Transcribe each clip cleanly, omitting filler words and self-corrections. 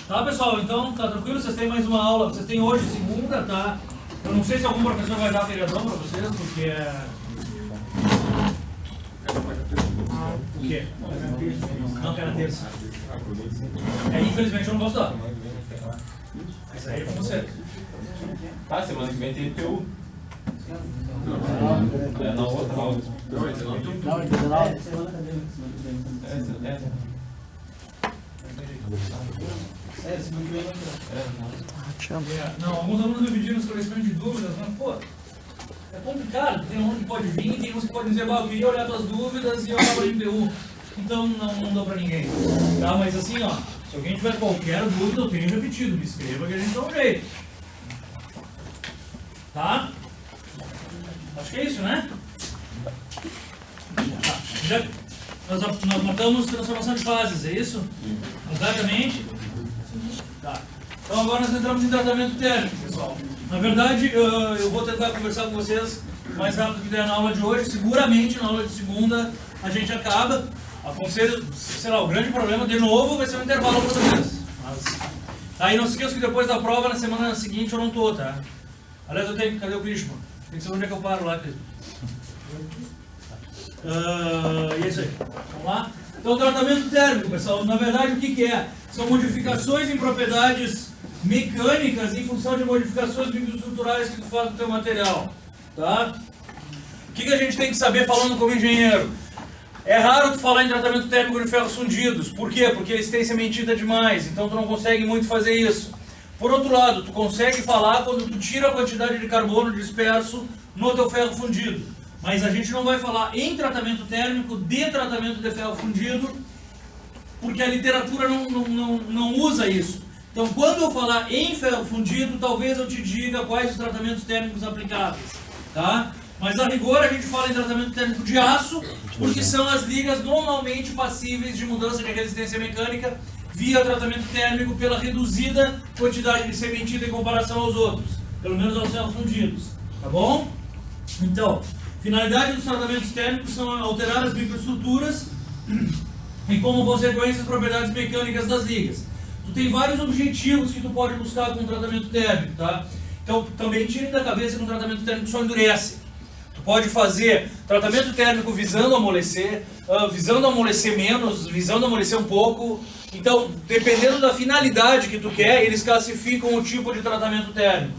Tá, pessoal? Então, tá tranquilo? Vocês têm mais uma aula. Vocês têm hoje, segunda, tá? Eu não sei se algum professor vai dar feriadão pra vocês, porque é... O quê? Não, que era terça. Infelizmente eu não posso dar. Isso aí é com você. Tá, semana que vem tem IPU. É na outra aula. Não, 19. Não, alguns alunos me pediram esclarecimento de dúvidas, mas, pô, é complicado. Tem um que pode vir, tem uns que podem dizer, eu queria olhar tuas dúvidas e eu olhava no IPU. Então não dou pra ninguém. Tá, mas assim, ó, se alguém tiver qualquer dúvida, eu tenho repetido, me escreva que a gente dá um jeito. Tá? Acho que é isso, né? Tá. Nós matamos transformação de fases, é isso? Exatamente? Tá. Então agora nós entramos em tratamento térmico, pessoal. Na verdade, eu vou tentar conversar com vocês o mais rápido que der na aula de hoje. Seguramente na aula de segunda a gente acaba. Aconselho, sei lá, o grande problema de novo vai ser o intervalo para vocês. Mas, aí não se esqueça que depois da prova, na semana seguinte eu não tô, tá? Aliás, eu tenho. Cadê o Krishma? Tem que saber onde é que eu paro lá, Krishma. E é isso aí. Vamos lá? Então, tratamento térmico, pessoal, na verdade o que é? São modificações em propriedades mecânicas em função de modificações microestruturais que tu faz no teu material. Tá? O que a gente tem que saber falando como engenheiro? É raro tu falar em tratamento térmico de ferros fundidos. Por quê? Porque eles têm sementita demais, então tu não consegue muito fazer isso. Por outro lado, tu consegue falar quando tu tira a quantidade de carbono disperso no teu ferro fundido. Mas a gente não vai falar em tratamento térmico de tratamento de ferro fundido, porque a literatura não usa isso. Então, quando eu falar em ferro fundido, talvez eu te diga quais os tratamentos térmicos aplicáveis. Tá? Mas a rigor a gente fala em tratamento térmico de aço, porque são as ligas normalmente passíveis de mudança de resistência mecânica via tratamento térmico pela reduzida quantidade de sementita em comparação aos outros, pelo menos aos ferros fundidos. Tá bom? Então, finalidade dos tratamentos térmicos são alterar as microestruturas e, como consequência, as propriedades mecânicas das ligas. Tu tem vários objetivos que tu pode buscar com o tratamento térmico, tá? Então, também tire da cabeça que um tratamento térmico só endurece. Tu pode fazer tratamento térmico visando amolecer menos, visando amolecer um pouco. Então, dependendo da finalidade que tu quer, eles classificam o tipo de tratamento térmico.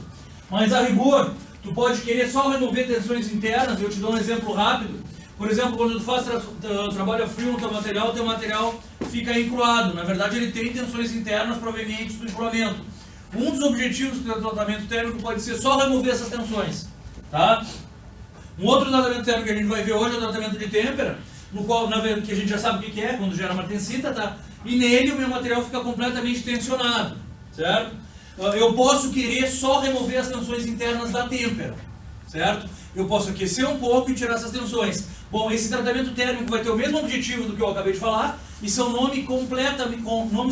Mas, a rigor, tu pode querer só remover tensões internas. Eu te dou um exemplo rápido. Por exemplo, quando tu faz trabalho frio no teu material fica encruado. Na verdade, ele tem tensões internas provenientes do encruamento. Um dos objetivos do tratamento térmico pode ser só remover essas tensões. Tá? Um outro tratamento térmico que a gente vai ver hoje é o tratamento de têmpera, no qual, que a gente já sabe o que é, quando gera martensita, tá? E nele o meu material fica completamente tensionado, certo? Eu posso querer só remover as tensões internas da têmpera, certo? Eu posso aquecer um pouco e tirar essas tensões. Bom, esse tratamento térmico vai ter o mesmo objetivo do que eu acabei de falar, e são nomes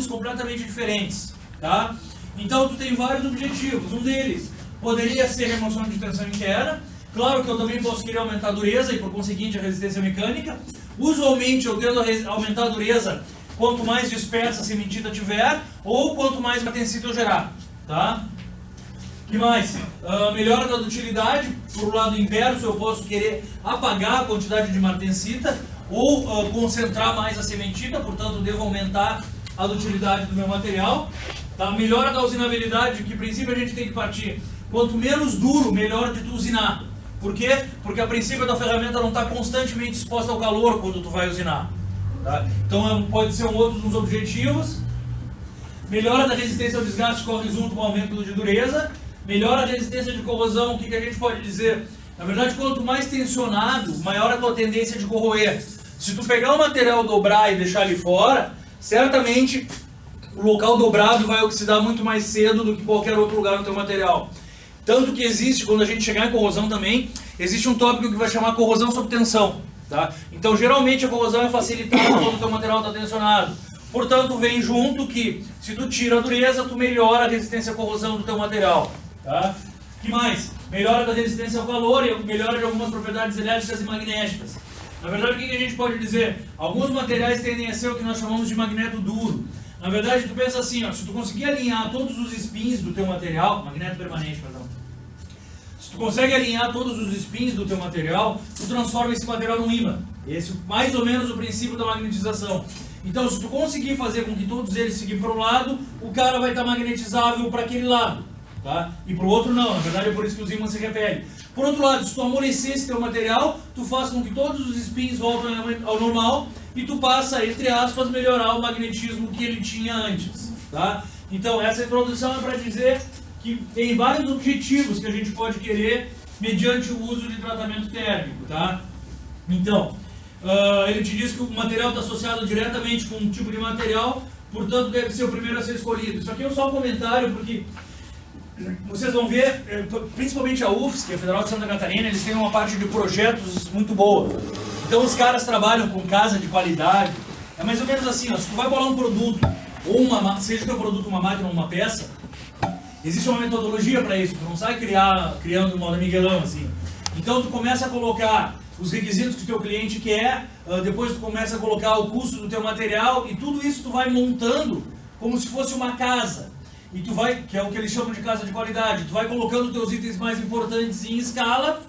completamente diferentes, tá? Então tu tem vários objetivos. Um deles poderia ser remoção de tensão interna. Claro que eu também posso querer aumentar a dureza e, por conseguinte, a resistência mecânica. Usualmente eu tendo a aumentar a dureza quanto mais dispersa a sementita tiver, ou quanto mais martensita eu gerar, tá? O que mais? Melhora da dutilidade. Por lado inverso, eu posso querer apagar a quantidade de martensita ou concentrar mais a sementita, portanto devo aumentar a dutilidade do meu material. Tá? Melhora da usinabilidade, que em princípio a gente tem que partir. Quanto menos duro, melhor de tu usinar. Por quê? Porque a princípio da ferramenta não está constantemente exposta ao calor quando tu vai usinar. Tá? Então pode ser um outro dos objetivos. Melhora da resistência ao desgaste corre junto com o aumento de dureza. Melhora a resistência de corrosão. O que a gente pode dizer? Na verdade, quanto mais tensionado, maior a tua tendência de corroer. Se tu pegar o material, dobrar e deixar ele fora, certamente o local dobrado vai oxidar muito mais cedo do que qualquer outro lugar no teu material. Tanto que existe, quando a gente chegar em corrosão também, existe um tópico que vai chamar corrosão sob tensão. Tá? Então, geralmente a corrosão é facilitada quando o teu material está tensionado. Portanto, vem junto que, se tu tira a dureza, tu melhora a resistência à corrosão do teu material. Tá? O que mais? Melhora da resistência ao calor e melhora de algumas propriedades elétricas e magnéticas. Na verdade, o que a gente pode dizer? Alguns materiais tendem a ser o que nós chamamos de magneto duro. Na verdade, tu pensa assim, ó, se tu conseguir alinhar todos os spins do teu material, magneto permanente, perdão. Se tu consegue alinhar todos os spins do teu material, tu transforma esse material num ímã. Esse é mais ou menos o princípio da magnetização. Então, se tu conseguir fazer com que todos eles seguem para um lado, o cara vai estar magnetizável para aquele lado, tá? E para o outro não. Na verdade, é por isso que os ímãs se repelem. Por outro lado, se tu amolecer esse teu material, tu faz com que todos os spins voltem ao normal e tu passa, entre aspas, melhorar o magnetismo que ele tinha antes, tá? Então, essa introdução é para dizer que tem vários objetivos que a gente pode querer mediante o uso de tratamento térmico, tá? Então, ele te diz que o material está associado diretamente com um tipo de material, portanto deve ser o primeiro a ser escolhido. Isso aqui é só um comentário, porque vocês vão ver, principalmente a UFSC, que é a Federal de Santa Catarina, eles têm uma parte de projetos muito boa. Então os caras trabalham com casa de qualidade. É mais ou menos assim, ó, se tu vai bolar um produto, ou seja o teu produto uma máquina ou uma peça, existe uma metodologia para isso, tu não sai criando um modo Miguelão assim. Então tu começa a colocar os requisitos que o teu cliente quer, depois tu começa a colocar o custo do teu material e tudo isso tu vai montando como se fosse uma casa. E tu vai, que é o que eles chamam de casa de qualidade, tu vai colocando os teus itens mais importantes em escala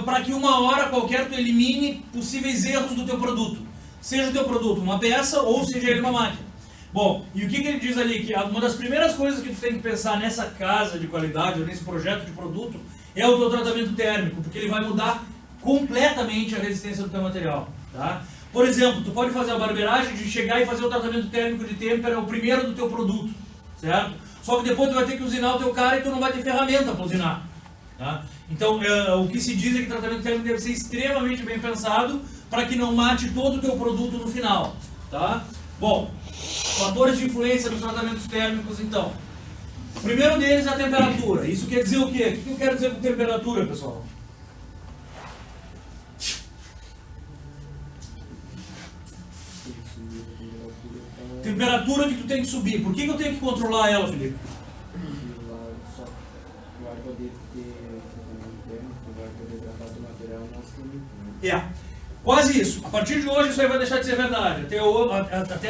para que uma hora qualquer tu elimine possíveis erros do teu produto. Seja o teu produto uma peça ou seja ele uma máquina. Bom, e o que ele diz ali? Que uma das primeiras coisas que tu tem que pensar nessa casa de qualidade ou nesse projeto de produto é o teu tratamento térmico, porque ele vai mudar completamente a resistência do teu material, tá? Por exemplo, tu pode fazer a barbeiragem de chegar e fazer o tratamento térmico de têmpera, o primeiro do teu produto, certo? Só que depois tu vai ter que usinar o teu cara e tu não vai ter ferramenta para usinar, tá? Então, o que se diz é que o tratamento térmico deve ser extremamente bem pensado para que não mate todo o teu produto no final, tá? Bom, fatores de influência dos tratamentos térmicos, então. O primeiro deles é a temperatura. Isso quer dizer o quê? O que eu quero dizer com temperatura, pessoal? Temperatura que tu tem que subir. Por que eu tenho que controlar ela, Felipe? É, quase isso. A partir de hoje isso aí vai deixar de ser verdade. Até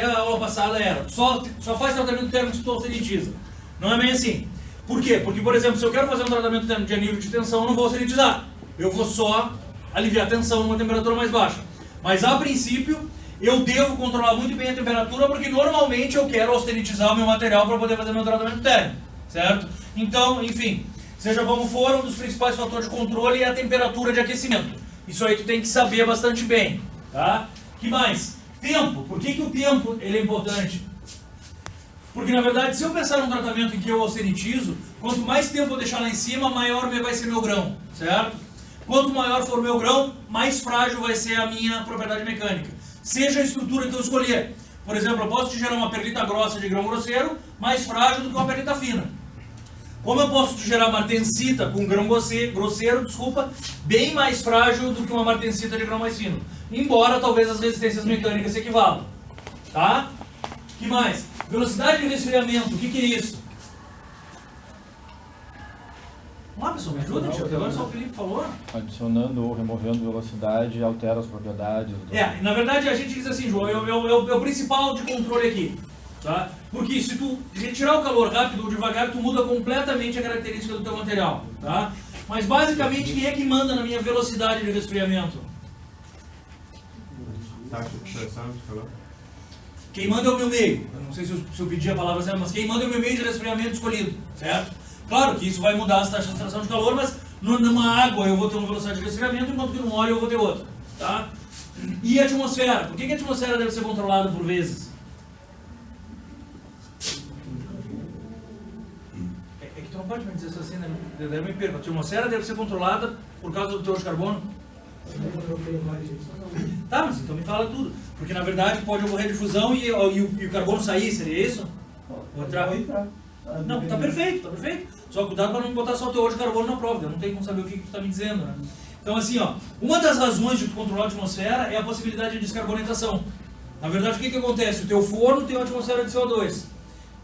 a aula passada era. Só faz tratamento térmico se tu austenitiza. Não é bem assim. Por quê? Porque, por exemplo, se eu quero fazer um tratamento térmico de nível de tensão, eu não vou austenitizar. Eu vou só aliviar a tensão numa temperatura mais baixa. Mas, a princípio, eu devo controlar muito bem a temperatura, porque normalmente eu quero austenitizar o meu material para poder fazer meu tratamento térmico. Certo? Então, enfim, seja como for, um dos principais fatores de controle é a temperatura de aquecimento. Isso aí tu tem que saber bastante bem, tá? Que mais? Tempo. Por que o tempo ele é importante? Porque, na verdade, se eu pensar num tratamento em que eu austenitizo, quanto mais tempo eu deixar lá em cima, maior vai ser meu grão, certo? Quanto maior for o meu grão, mais frágil vai ser a minha propriedade mecânica. Seja a estrutura que eu escolher. Por exemplo, eu posso te gerar uma perlita grossa de grão grosseiro, mais frágil do que uma perlita fina. Como eu posso te gerar martensita com grão grosseiro, bem mais frágil do que uma martensita de grão mais fino. Embora talvez as resistências mecânicas se equivalam. Tá? O que mais? Velocidade de resfriamento, o que é isso? Vamos lá, pessoal, me ajuda, tio. Agora só o Felipe falou. Adicionando ou removendo velocidade altera as propriedades. Na verdade a gente diz assim, João, é o principal de controle aqui. Tá? Porque se tu retirar o calor rápido ou devagar, tu muda completamente a característica do teu material. Tá? Mas basicamente, quem é que manda na minha velocidade de resfriamento? Taxa de pressão, Quem manda é o meu meio. Eu não sei se eu pedi a palavra certa, mas quem manda é o meu meio de resfriamento escolhido. Certo? Claro que isso vai mudar as taxas de extração de calor, mas numa água eu vou ter uma velocidade de resfriamento, enquanto que no óleo eu vou ter outra. Tá? E a atmosfera? Por que a atmosfera deve ser controlada por vezes? É que tu não pode me dizer isso assim, né? Eu me perco. A atmosfera deve ser controlada por causa do teor de carbono? Tá, mas então me fala tudo. Porque na verdade pode ocorrer difusão e o carbono sair, seria isso? Ou entrar? Não, tá perfeito, tá perfeito. Só cuidado para não botar só o teor de carbono na prova, eu não tenho como saber o que tu tá me dizendo, né? Então assim, ó, uma das razões de tu controlar a atmosfera é a possibilidade de descarbonatação. Na verdade, o que acontece? O teu forno tem uma atmosfera de CO2,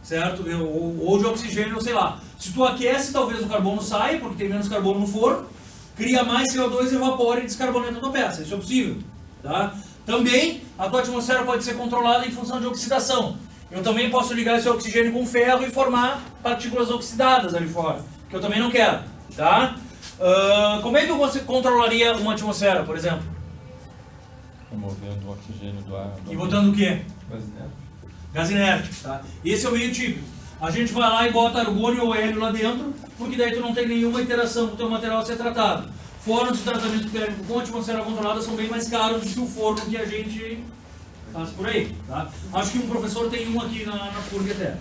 certo? Ou de oxigênio, ou sei lá. Se tu aquece, talvez o carbono saia, porque tem menos carbono no forno, cria mais CO2, evapora e descarbonata a tua peça. Isso é possível, tá? Também, a tua atmosfera pode ser controlada em função de oxidação. eu também posso ligar esse oxigênio com ferro e formar partículas oxidadas ali fora, que eu também não quero, tá? Como é que você controlaria uma atmosfera, por exemplo? Removendo o oxigênio do ar. E botando o quê? Mas, né? Gás inerte, tá? Esse é o meio típico. A gente vai lá e bota argônio ou hélio lá dentro, porque daí tu não tem nenhuma interação com o teu material a ser tratado. Fornos de tratamento térmico com atmosfera controlada são bem mais caros do que o forno que a gente faz por aí, tá? Acho que um professor tem um aqui na FURG até.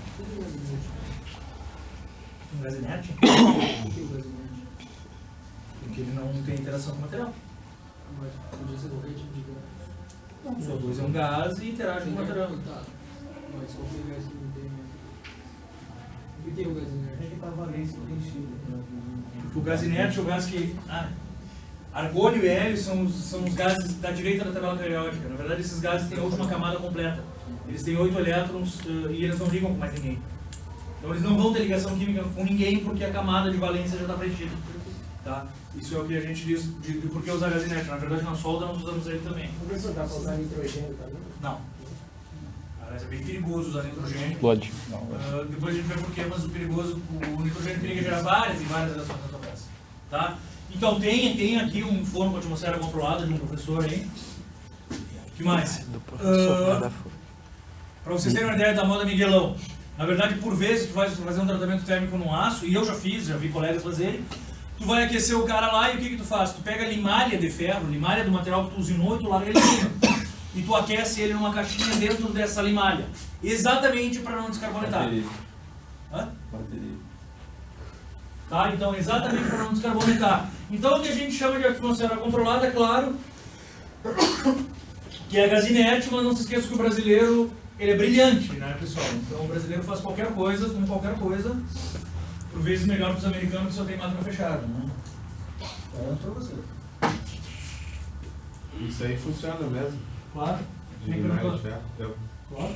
Um gás inerte? Porque ele não tem interação com o material. Mas podia ser qualquer tipo de gás. Não, o CO2 é um gás e interage com o material. Tá. Mas qualquer gás que não tem. O que tem o gás inerte? Porque o gás inerte é o gás que... argônio e hélio são os gases da direita da tabela periódica. Na verdade, esses gases têm a última camada completa. Eles têm 8 elétrons e eles não ligam com mais ninguém. Então eles não vão ter ligação química com ninguém porque a camada de valência já está preenchida. Tá? Isso é o que a gente diz de por que usar gás inerte. Na verdade, na solda nós usamos ele também. Professor, dá para usar nitrogênio também? Não. Aliás, é bem perigoso usar nitrogênio. Explode. Depois a gente vê por quê, mas o nitrogênio periga gerar várias e várias reações na tua peça. Tá? Então tem aqui um forno com atmosfera controlada de um professor aí. O que mais? Para vocês terem uma ideia da moda Miguelão. Na verdade, por vezes, tu vai fazer um tratamento térmico num aço, e eu já fiz, já vi colegas fazerem. Tu vai aquecer o cara lá e o que tu faz? Tu pega a limalha de ferro, limalha do material que tu usinou e tu larga ele em cima. E tu aquece ele numa caixinha dentro dessa limalha. Exatamente para não descarbonetar. Bateria. Hã? Bateria. Tá? Então, exatamente para não descarbonetar. Então, o que a gente chama de atmosfera controlada, é claro, que é gás inerte, mas não se esqueça que o brasileiro, ele é brilhante, né, pessoal? Então, o brasileiro faz qualquer coisa, com qualquer coisa, por vezes melhor para os americanos que só tem máquina fechada, né? Então, para você. Isso aí funciona mesmo. Claro. De Tem que limalha não- de ferro. Claro.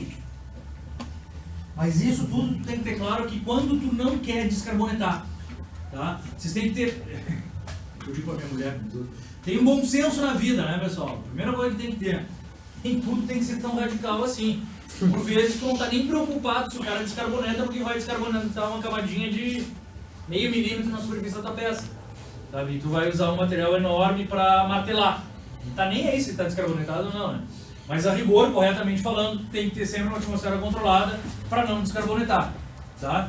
Mas isso tudo tu tem que ter claro que quando tu não quer descarbonetar, tá? Vocês têm que ter... Eu digo pra minha mulher, tem um bom senso na vida, né, pessoal? Primeira coisa que tem que ter. Nem tudo tem que ser tão radical assim. Por vezes tu não tá nem preocupado se o cara descarboneta, porque vai descarbonetar uma camadinha de meio milímetro na superfície da tua peça. Sabe? E tu vai usar um material enorme para martelar. Não tá nem aí se tá descarbonetado ou não, né? Mas a rigor, corretamente falando, tem que ter sempre uma atmosfera controlada para não descarbonetar, tá?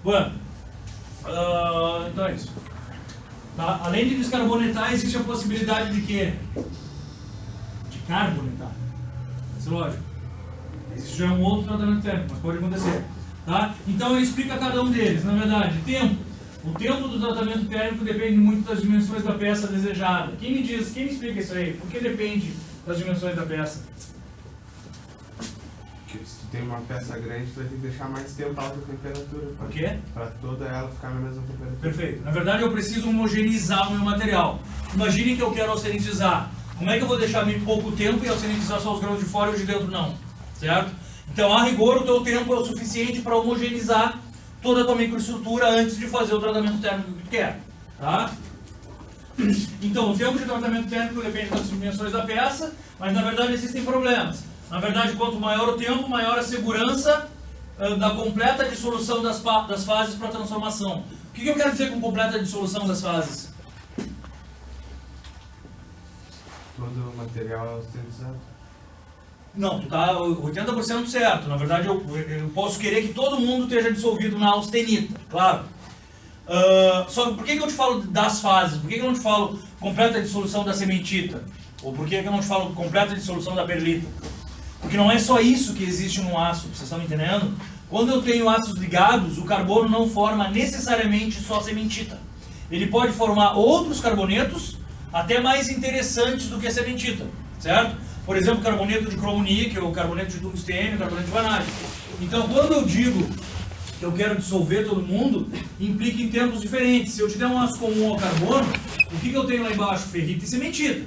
Bom, então é isso. Tá? Além de descarbonetar, existe a possibilidade de quê? De carbonetar. Isso é lógico. Isso já é um outro tratamento térmico, mas pode acontecer. Tá? Então ele explica cada um deles. Na verdade, tempo. O tempo do tratamento térmico depende muito das dimensões da peça desejada. Quem me explica isso aí? Por que depende das dimensões da peça? Porque se tu tem uma peça grande, tu vai ter que deixar mais tempo alta a temperatura. Por quê? Para toda ela ficar na mesma temperatura. Perfeito. Na verdade, eu preciso homogeneizar o meu material. Imagine que eu quero austenitizar. Como é que eu vou deixar meio pouco tempo e austenitizar só os grãos de fora e os de dentro não? Certo? Então, a rigor, o teu tempo é o suficiente para homogeneizar toda a tua microestrutura antes de fazer o tratamento térmico que tu quer. Tá? Então, o tempo de tratamento térmico depende das dimensões da peça, mas na verdade existem problemas. Na verdade, quanto maior o tempo, maior a segurança da completa dissolução das fases para transformação. O que eu quero dizer com completa dissolução das fases? Todo o material é austenizado. Não, tu está 80% certo. Na verdade, eu posso querer que todo mundo esteja dissolvido na austenita, claro. Só que por que eu te falo das fases? Por que eu não te falo completa dissolução da cementita? Ou por que eu não te falo completa dissolução da perlita? Porque não é só isso que existe no aço, vocês estão me entendendo? Quando eu tenho ácidos ligados, o carbono não forma necessariamente só cementita. Ele pode formar outros carbonetos, até mais interessantes do que a cementita, certo? Por exemplo, carboneto de cromo-níquel, carboneto de tungstênio, carboneto de vanádio. Então, quando eu digo que eu quero dissolver todo mundo, implica em tempos diferentes. Se eu te der um aço comum ao carbono, o que eu tenho lá embaixo? Ferrita e cementita.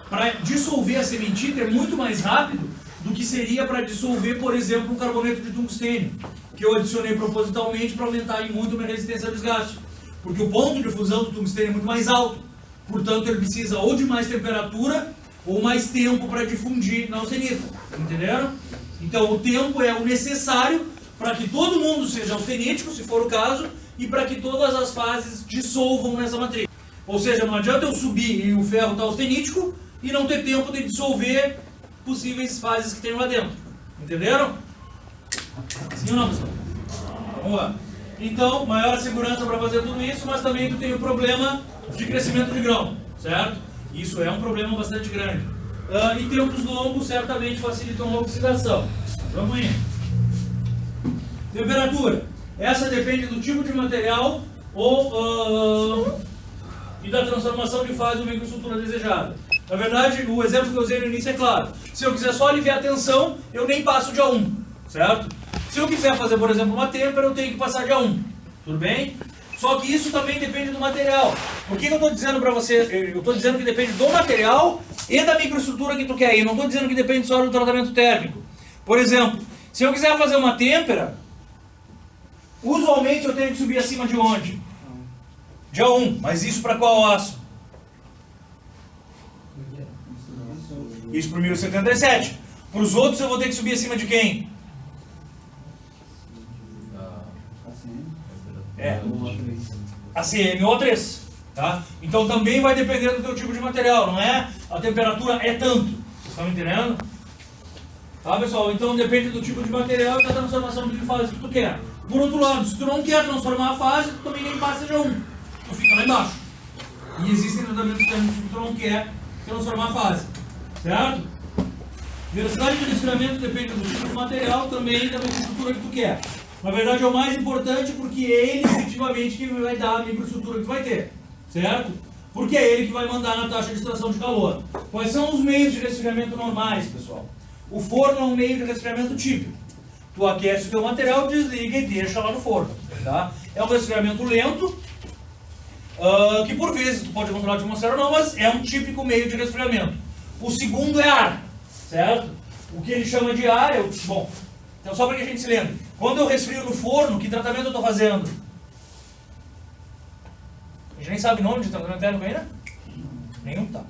Para dissolver a cementita é muito mais rápido do que seria para dissolver, por exemplo, o carboneto de tungstênio, que eu adicionei propositalmente para aumentar em muito a minha resistência ao desgaste. Porque o ponto de fusão do tungstênio é muito mais alto. Portanto, ele precisa ou de mais temperatura ou mais tempo para difundir na austenita. Entenderam? Então o tempo é o necessário para que todo mundo seja austenítico, se for o caso, e para que todas as fases dissolvam nessa matriz. Ou seja, não adianta eu subir e o ferro está austenítico e não ter tempo de dissolver possíveis fases que tem lá dentro. Entenderam? Sim ou não, pessoal? Vamos lá. Então, maior segurança para fazer tudo isso, mas também tu tem o problema de crescimento de grão, certo? Isso é um problema bastante grande. E tempos longos certamente facilitam a oxidação. Vamos indo. Temperatura. Essa depende do tipo de material e da transformação de fase ou microestrutura desejada. Na verdade, o exemplo que eu usei no início é claro. Se eu quiser só aliviar a tensão, eu nem passo de A1, certo? Se eu quiser fazer, por exemplo, uma têmpera, eu tenho que passar de A1. Tudo bem? Só que isso também depende do material. Por que eu estou dizendo para você? Eu estou dizendo que depende do material e da microestrutura que tu quer. Eu não estou dizendo que depende só do tratamento térmico. Por exemplo, se eu quiser fazer uma têmpera, usualmente eu tenho que subir acima de onde? De A1. Mas isso para qual aço? Isso para o 1077. Para os outros eu vou ter que subir acima de quem? ACM ou A3. Tá? Então também vai depender do teu tipo de material, não é? A temperatura é tanto. Vocês estão entendendo? Tá, pessoal? Então depende do tipo de material e da transformação de fase que tu quer. Por outro lado, se tu não quer transformar a fase, tu também nem passa de A1. Tu fica lá embaixo. E existem tratamentos térmicos que tu não quer transformar a fase. Certo? Velocidade de resfriamento depende do tipo de material, também da microestrutura que tu quer. Na verdade é o mais importante porque é ele efetivamente que vai dar a microestrutura que tu vai ter. Certo? Porque é ele que vai mandar na taxa de extração de calor. Quais são os meios de resfriamento normais, pessoal? O forno é um meio de resfriamento típico. Tu aquece o teu material, desliga e deixa lá no forno. Tá? É um resfriamento lento, que por vezes tu pode controlar a atmosfera ou não, mas é um típico meio de resfriamento. O segundo é ar, certo? O que ele chama de ar é bom, então só para que a gente se lembre. Quando eu resfrio no forno, que tratamento eu estou fazendo? A gente nem sabe o nome de tratamento térmico ainda? Nenhum? Tá.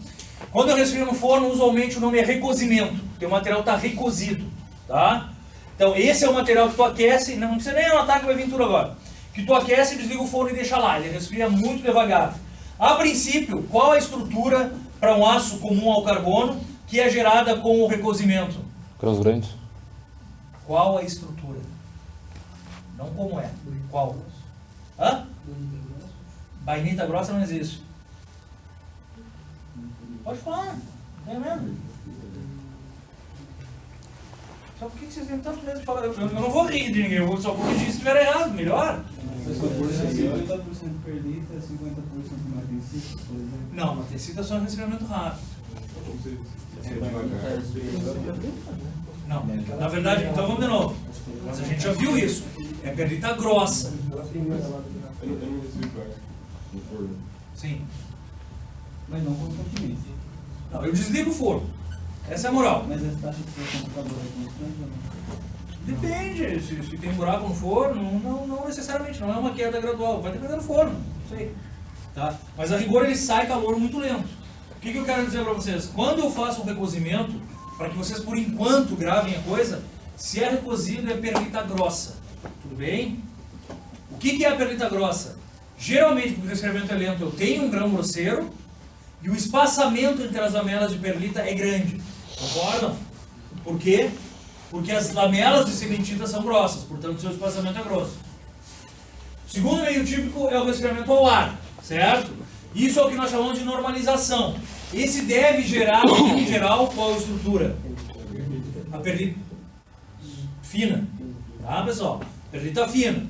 Quando eu resfrio no forno, usualmente o nome é recozimento, porque o material está recozido, tá? Então esse é o material que tu aquece, não precisa nem anotar que vai vir tudo agora. Que tu aquece, desliga o forno e deixa lá, ele resfria muito devagar. A princípio, qual a estrutura para um aço comum ao carbono que é gerada com o recozimento? Grãos grandes. Qual a estrutura? Não como é. Qual? Hã? Bainita grossa não existe. Pode falar, não tem medo. Só por que vocês têm tanto medo de falar? Eu não vou rir de ninguém, eu vou só corrigir se estiver errado, melhor. 50% perlita, 50% matricita, por exemplo. Não, matricita é só um resfriamento rápido. Não, na verdade, então vamos de novo. Mas a gente já viu isso. É perlita grossa. Sim. Mas não constantemente. Não, eu desligo o forno. Essa é a moral. Mas essa taxa de extração de calor é constante ou não? Depende. Se tem buraco no forno, não necessariamente. Não é uma queda gradual. Vai depender do forno. Não sei. Tá? Mas a rigor ele sai calor muito lento. O que eu quero dizer para vocês? Quando eu faço um recozimento, para que vocês por enquanto gravem a coisa, se é recozido é perlita grossa. Tudo bem? O que é a perlita grossa? Geralmente, porque o resfriamento é lento, eu tenho um grão grosseiro e o espaçamento entre as lamelas de perlita é grande. Concordam? Por quê? Porque as lamelas de cementita são grossas, portanto, o seu espaçamento é grosso. O segundo meio típico é o resfriamento ao ar, certo? Isso é o que nós chamamos de normalização. Esse deve gerar, em geral, qual estrutura? A perlita fina. Tá, pessoal? Perlita fina.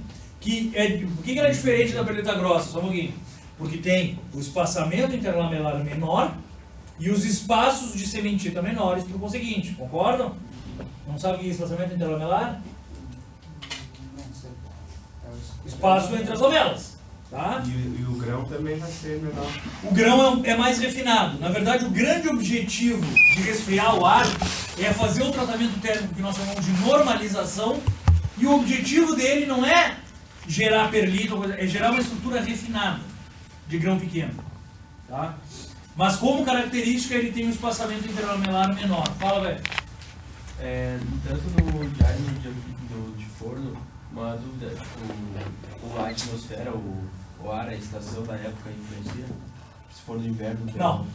Por que ela é diferente da perlita grossa? Só um pouquinho. Porque tem o espaçamento interlamelar menor e os espaços de cementita menores por conseguinte. Concordam? Não sabe o que é espaçamento interlamelar? Espaço entre as lamelas. Tá? E o grão também vai ser menor. O grão é mais refinado. Na verdade, o grande objetivo de resfriar o ar é fazer o tratamento térmico que nós chamamos de normalização. E o objetivo dele não é gerar perlita, é gerar uma estrutura refinada de grão pequeno. Tá? Mas como característica ele tem um espaçamento interlamelar menor. Fala, velho. Tanto no diário de forno, uma dúvida, a atmosfera, o ar, a estação da época influencia? Se for no inverno...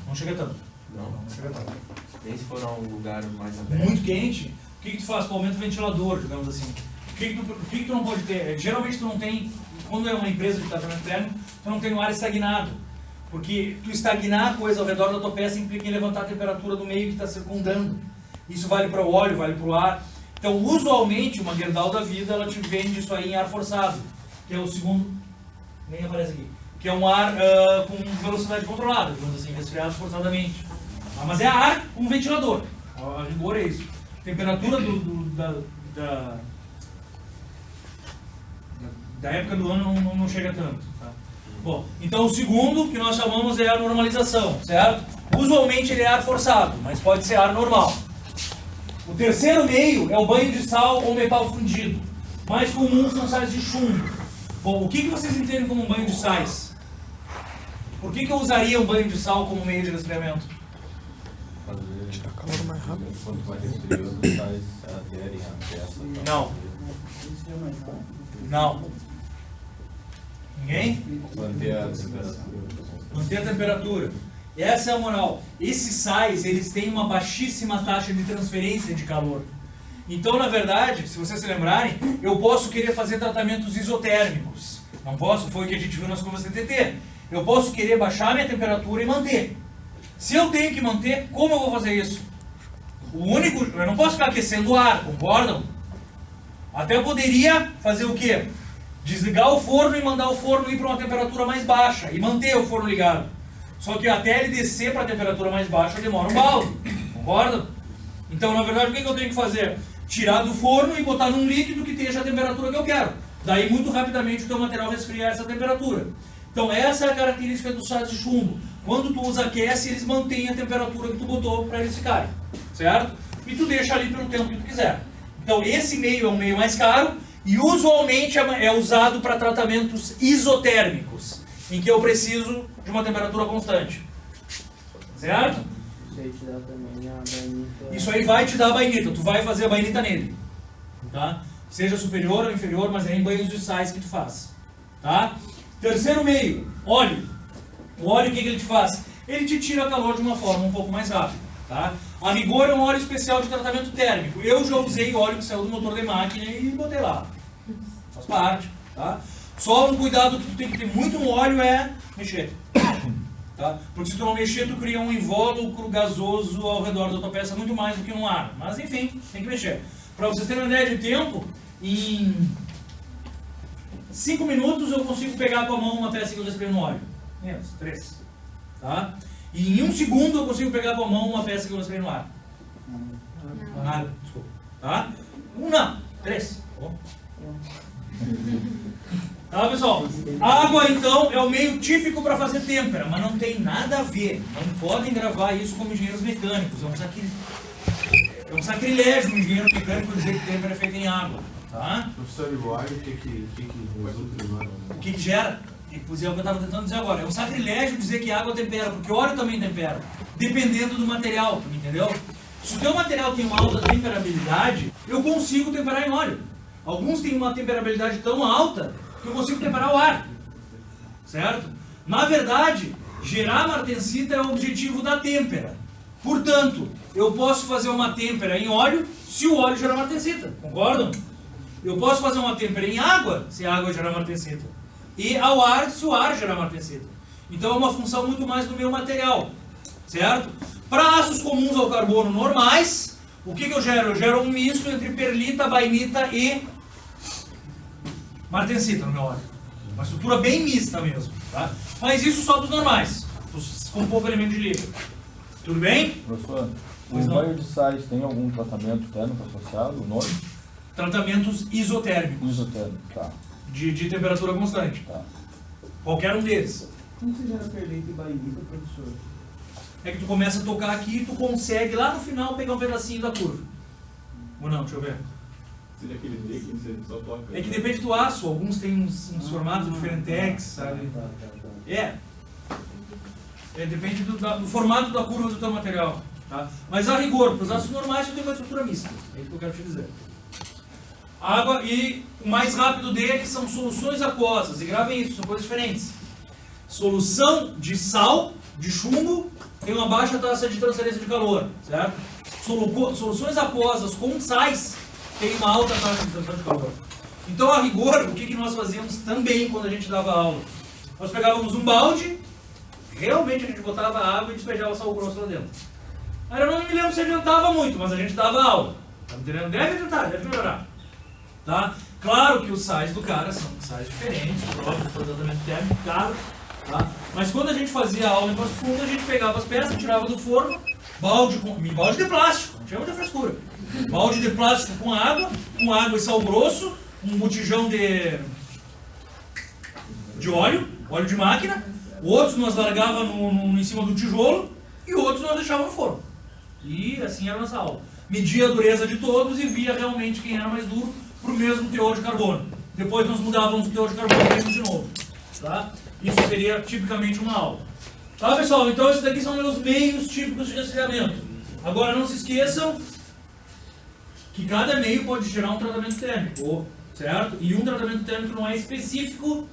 Não chega tanto. Não? Não chega tanto. Nem se for a um lugar mais aberto? Muito quente, o que tu faz? Tu aumenta o ventilador, digamos assim. O que tu não pode ter? Geralmente tu não tem, quando é uma empresa de tratamento térmico, tu não tem um ar estagnado. Porque tu estagnar a coisa ao redor da tua peça implica em levantar a temperatura do meio que está circundando. Isso vale para o óleo, vale para o ar. Então, usualmente, uma Gerdau da vida, ela te vende isso aí em ar forçado, que é o segundo, nem aparece aqui, que é um ar com velocidade controlada, digamos assim, resfriado forçadamente. Mas é ar com ventilador, a rigor é isso. A temperatura da época do ano não chega tanto. Tá? Bom, então o segundo que nós chamamos é a normalização, certo? Usualmente ele é ar forçado, mas pode ser ar normal. O terceiro meio é o banho de sal ou metal fundido. Mais comum são sais de chumbo. Bom, o que vocês entendem como um banho de sais? Por que eu usaria um banho de sal como meio de resfriamento? Tirar calor mais rápido. Quanto mais resfriando, mais aderem a peça. Não. Não. Ninguém? Manter a temperatura. Manter a temperatura. Essa é a moral. Esses sais, eles têm uma baixíssima taxa de transferência de calor. Então, na verdade, se vocês se lembrarem, eu posso querer fazer tratamentos isotérmicos. Não posso? Foi o que a gente viu nas curvas TTT. Eu posso querer baixar minha temperatura e manter. Se eu tenho que manter, como eu vou fazer isso? Eu não posso ficar aquecendo o ar, concordam? Até eu poderia fazer o quê? Desligar o forno e mandar o forno ir para uma temperatura mais baixa e manter o forno ligado. Só que até ele descer para a temperatura mais baixa demora um balde, concordam? Então, na verdade, o que eu tenho que fazer? Tirar do forno e botar num líquido que esteja a temperatura que eu quero. Daí, muito rapidamente, o teu material resfria essa temperatura. Então, essa é a característica dos sais de chumbo. Quando tu os aquece, eles mantêm a temperatura que tu botou para eles ficarem, certo? E tu deixa ali pelo tempo que tu quiser. Então, esse meio é um meio mais caro e, usualmente, é usado para tratamentos isotérmicos, em que eu preciso de uma temperatura constante. Certo? Isso aí te dá também a bainita. Isso aí vai te dar a bainita. Tu vai fazer a bainita nele. Tá? Seja superior ou inferior, mas é em banhos de sais que tu faz. Tá? Terceiro meio, óleo. O óleo, o que ele te faz? Ele te tira calor de uma forma um pouco mais rápida. Tá? A rigor é um óleo especial de tratamento térmico. Eu já usei óleo que saiu do motor de máquina e botei lá. Faz parte. Tá? Só um cuidado que tu tem que ter muito no óleo é mexer. Tá? Porque se tu não mexer, tu cria um invólucro gasoso ao redor da tua peça muito mais do que um ar. Mas enfim, tem que mexer. Para vocês terem uma ideia de tempo, em 5 minutos eu consigo pegar com a mão uma peça que eu resfriei no óleo. Menos, 3. Tá? E em 1 segundo eu consigo pegar com a mão uma peça que eu resfriei no ar. Nada, desculpa. Tá? 1 não, 3. Bom. Tá, pessoal? Água, então, é o meio típico para fazer têmpera, mas não tem nada a ver. Não podem gravar isso como engenheiros mecânicos. É um sacrilégio um engenheiro mecânico dizer que têmpera é feita em água. Tá? Professor, e o óleo, o que resulta? O que gera? Pois é o que eu estava tentando dizer agora. É um sacrilégio dizer que água tempera, porque óleo também tempera, dependendo do material, entendeu? Se o teu material tem uma alta temperabilidade, eu consigo temperar em óleo. Alguns têm uma temperabilidade tão alta que eu consigo temperar o ar, certo? Na verdade, gerar martensita é o objetivo da têmpera. Portanto, eu posso fazer uma têmpera em óleo se o óleo gerar martensita, concordam? Eu posso fazer uma têmpera em água se a água gerar martensita. E ao ar se o ar gerar martensita. Então é uma função muito mais do meu material, certo? Para aços comuns ao carbono normais, o que eu gero? Eu gero um misto entre perlita, bainita e martensita no meu óleo. Uma estrutura bem mista mesmo, tá? Mas isso só dos normais, com pouco elemento de líquido. Tudo bem? Professor, Pois o não. banho de sais tem algum tratamento térmico associado? O nome? Tratamentos isotérmicos, Isotérmico, tá. de temperatura constante. Tá. Qualquer um deles. Como você gera perlita e bainita, professor? É que tu começa a tocar aqui e tu consegue lá no final pegar um pedacinho da curva. Ou não, deixa eu ver. Seria aquele D que você só toca. É que depende do aço, alguns têm uns formatos diferentes, sabe? É. Depende do formato da curva do teu material. Tá? Mas a rigor, para os aços normais, você tem uma estrutura mista. É isso que eu quero te dizer. Água e o mais rápido deles são soluções aquosas. E gravem isso, são coisas diferentes. Solução de sal, de chumbo, tem uma baixa taxa de transferência de calor, certo? Soluções aquosas com sais tem uma alta taxa de transferência de calor. Então, a rigor, o que nós fazíamos também quando a gente dava aula? Nós pegávamos um balde, realmente a gente botava água e despejava sal grosso lá dentro. Aí eu não me lembro se adiantava muito, mas a gente dava aula. Tá me entendendo? Deve adiantar, deve melhorar. Tá? Claro que os sais do cara são sais diferentes, próprios para tratamento térmico, claro. Tá? Mas quando a gente fazia aula em Passo Fundo, a gente pegava as peças, tirava do forno, balde de plástico, não tinha muita frescura. Balde de plástico com água e sal grosso, um botijão de óleo de máquina, outros nós largávamos em cima do tijolo e outros nós deixávamos no forno. E assim era a nossa aula. Media a dureza de todos e via realmente quem era mais duro para o mesmo teor de carbono. Depois nós mudávamos o teor de carbono mesmo de novo. Tá? Isso seria tipicamente uma aula. Tá, pessoal? Então esses daqui são meus meios típicos de resfriamento. Agora não se esqueçam que cada meio pode gerar um tratamento térmico, certo? E um tratamento térmico não é específico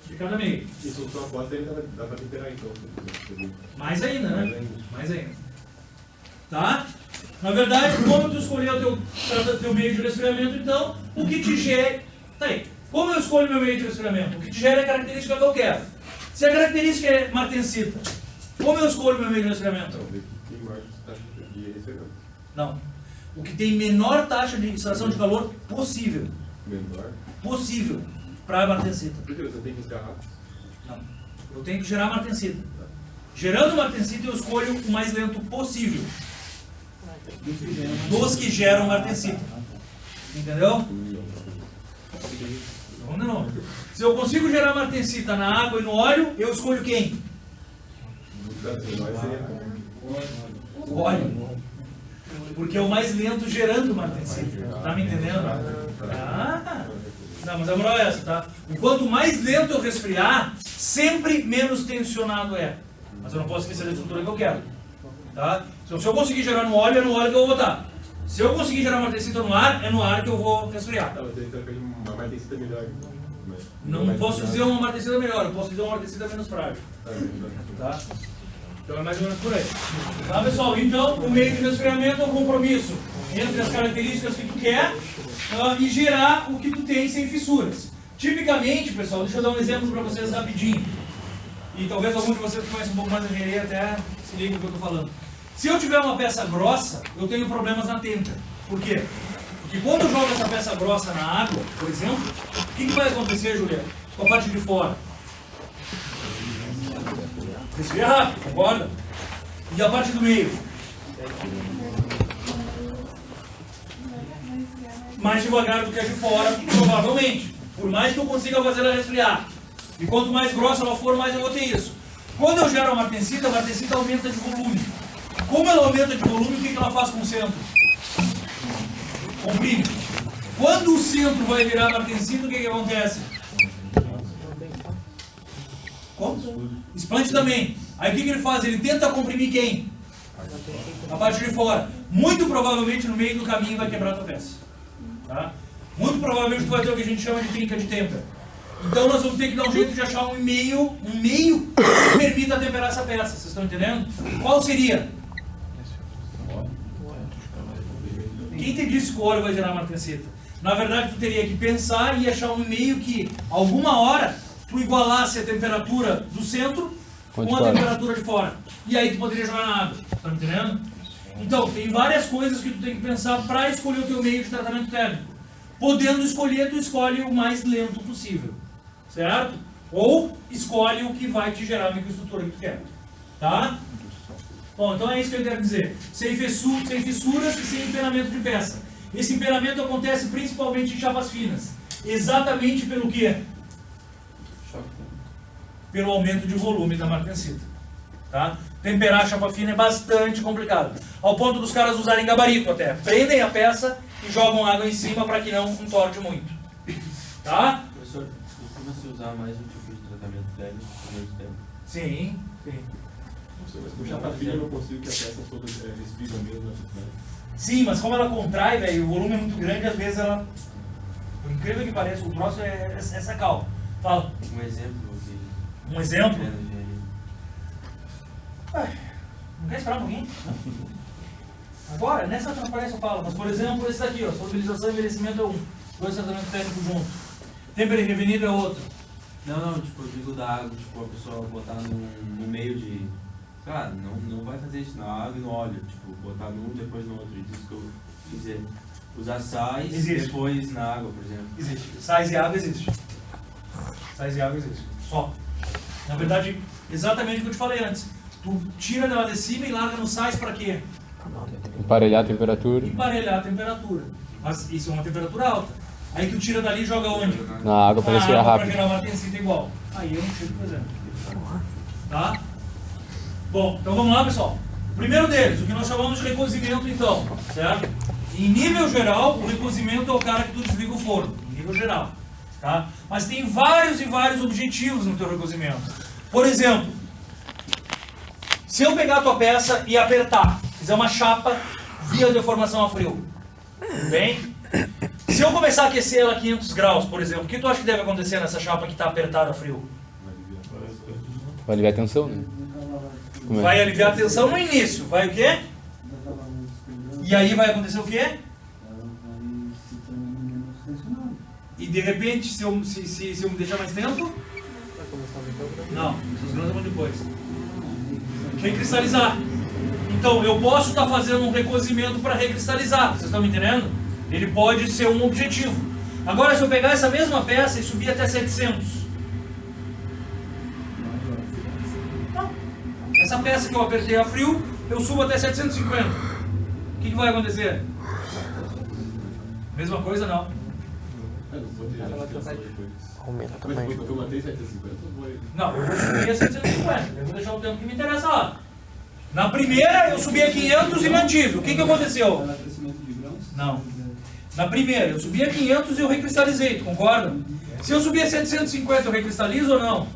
de cada meio. E solução aquosa ele dá para temperar então. Mais ainda, né? Mais ainda. Tá? Na verdade, como tu escolheu o teu meio de resfriamento, então, o que te gera... Tá aí. Como eu escolho meu meio de resfriamento? O que te gera é a característica que eu quero. Se a característica é martensita, como eu escolho meu meio de resfriamento? Não. O que tem menor taxa de extração de calor possível. Menor? Possível. Para a martensita. Por que você tem que escarrar? Não. Eu tenho que gerar martensita. Gerando martensita, eu escolho o mais lento possível. Dos que geram martensita. Entendeu? Não. Se eu consigo gerar martensita na água e no óleo, eu escolho quem? O óleo. Porque é o mais lento gerando martensita. Tá me entendendo? Não, mas a moral é essa, tá? O quanto mais lento eu resfriar, sempre menos tensionado é. Mas eu não posso esquecer da estrutura que eu quero. Tá? Então, se eu conseguir gerar no óleo, é no óleo que eu vou botar. Se eu conseguir gerar martensita no ar, é no ar que eu vou resfriar. Não, mas ele está uma martensita melhor. Não posso dizer uma martensita melhor, eu posso dizer uma martensita menos frágil. Tá? Então é mais ou menos por aí. Tá, pessoal? Então, o meio de resfriamento é o compromisso entre as características que tu quer e gerar o que tu tem sem fissuras. Tipicamente, pessoal, deixa eu dar um exemplo para vocês rapidinho. E talvez algum de vocês que conhecem um pouco mais de engenharia até se ligue no que eu estou falando. Se eu tiver uma peça grossa, eu tenho problemas na têmpera. Por quê? Porque quando eu jogo essa peça grossa na água, por exemplo, o que vai acontecer, Juliano? Com a parte de fora? Resfria rápido, concorda? E a parte do meio? Mais devagar do que a de fora, provavelmente. Por mais que eu consiga fazer ela resfriar. E quanto mais grossa ela for, mais eu vou ter isso. Quando eu gero a martensita aumenta de volume. Como ela aumenta de volume, o que ela faz com o centro? Comprime. Quando o centro vai virar martensita, o que acontece? Como? Expande também. Aí o que ele faz? Ele tenta comprimir quem? A parte de fora. Muito provavelmente no meio do caminho vai quebrar a tua peça. Tá? Muito provavelmente tu vai ter o que a gente chama de trinca de têmpera. Então nós vamos ter que dar um jeito de achar um meio que permita temperar essa peça. Vocês estão entendendo? Qual seria? Quem te disse que o óleo vai gerar martensita? Na verdade, tu teria que pensar e achar um meio que, alguma hora, tu igualasse a temperatura do centro com a temperatura de fora. E aí tu poderia jogar na água. Tá me entendendo? Então, tem várias coisas que tu tem que pensar para escolher o teu meio de tratamento térmico. Podendo escolher, tu escolhe o mais lento possível. Certo? Ou escolhe o que vai te gerar a microestrutura que tu quer. Tá? Bom, então é isso que eu quero dizer. Sem fissuras e sem empenamento de peça. Esse empenamento acontece principalmente em chapas finas. Exatamente pelo quê? Pelo aumento de volume da martensita. Tá? Temperar a chapa fina é bastante complicado. Ao ponto dos caras usarem gabarito até. Prendem a peça e jogam água em cima para que não entorte muito. Tá? Mas puxar pra frio eu não consigo que a peça toda respira mesmo. Né? Sim, mas como ela contrai, velho, o volume é muito grande, às vezes ela... Por incrível que pareça, o troço é sacal. Fala. Um exemplo. Um exemplo? Não quer esperar um pouquinho? Agora, nessa transparência eu falo, mas por exemplo, esse daqui, ó, solubilização e envelhecimento é um. Dois tratamentos técnicos juntos. Temper e revenido é outro. Não, tipo, eu digo da água, tipo, a pessoa botar no meio de... Cara, não vai fazer isso na água e no óleo, tipo, botar num depois no outro, isso que eu quis dizer. Usar sais depois na água, por exemplo. Existe. Sais e água existe. Sais e água existe. Só. Na verdade, exatamente o que eu te falei antes. Tu tira dela de cima e larga no sais pra quê? Emparelhar a temperatura. Emparelhar a temperatura. Mas isso é uma temperatura alta. Aí tu tira dali e joga onde? Na água para resfriar Pra rápido. gerar uma tensita igual. Aí eu não tiro, por exemplo. Tá? Bom, então vamos lá, pessoal. O primeiro deles, o que nós chamamos de recozimento, então. Certo? Em nível geral, o recozimento é o cara que tu desliga o forno. Em nível geral. Tá? Mas tem vários e vários objetivos no teu recozimento. Por exemplo, se eu pegar a tua peça e apertar, fizer uma chapa via deformação a frio, tudo bem? Se eu começar a aquecer ela a 500 graus, por exemplo, o que tu acha que deve acontecer nessa chapa que está apertada a frio? Vai aliviar a tensão, né? Como é? Vai aliviar a tensão no início. Vai o quê? E aí vai acontecer o quê? E de repente, se eu me deixar mais tempo... Não, os grãos vão depois. Recristalizar. Então, eu posso estar fazendo um recozimento para recristalizar. Vocês estão me entendendo? Ele pode ser um objetivo. Agora, se eu pegar essa mesma peça e subir até 700... Essa peça que eu apertei a frio, eu subo até 750. O que vai acontecer? Mesma coisa, não. Aumenta Mas depois que eu matei 750, foi... Não, eu vou subir a 750. Eu vou deixar o tempo que me interessa lá. Na primeira, eu subi a 500 e mantive. O que aconteceu? Não. Na primeira, eu subi a 500 e eu recristalizei, tu concorda? Se eu subir a 750, eu recristalizo ou não?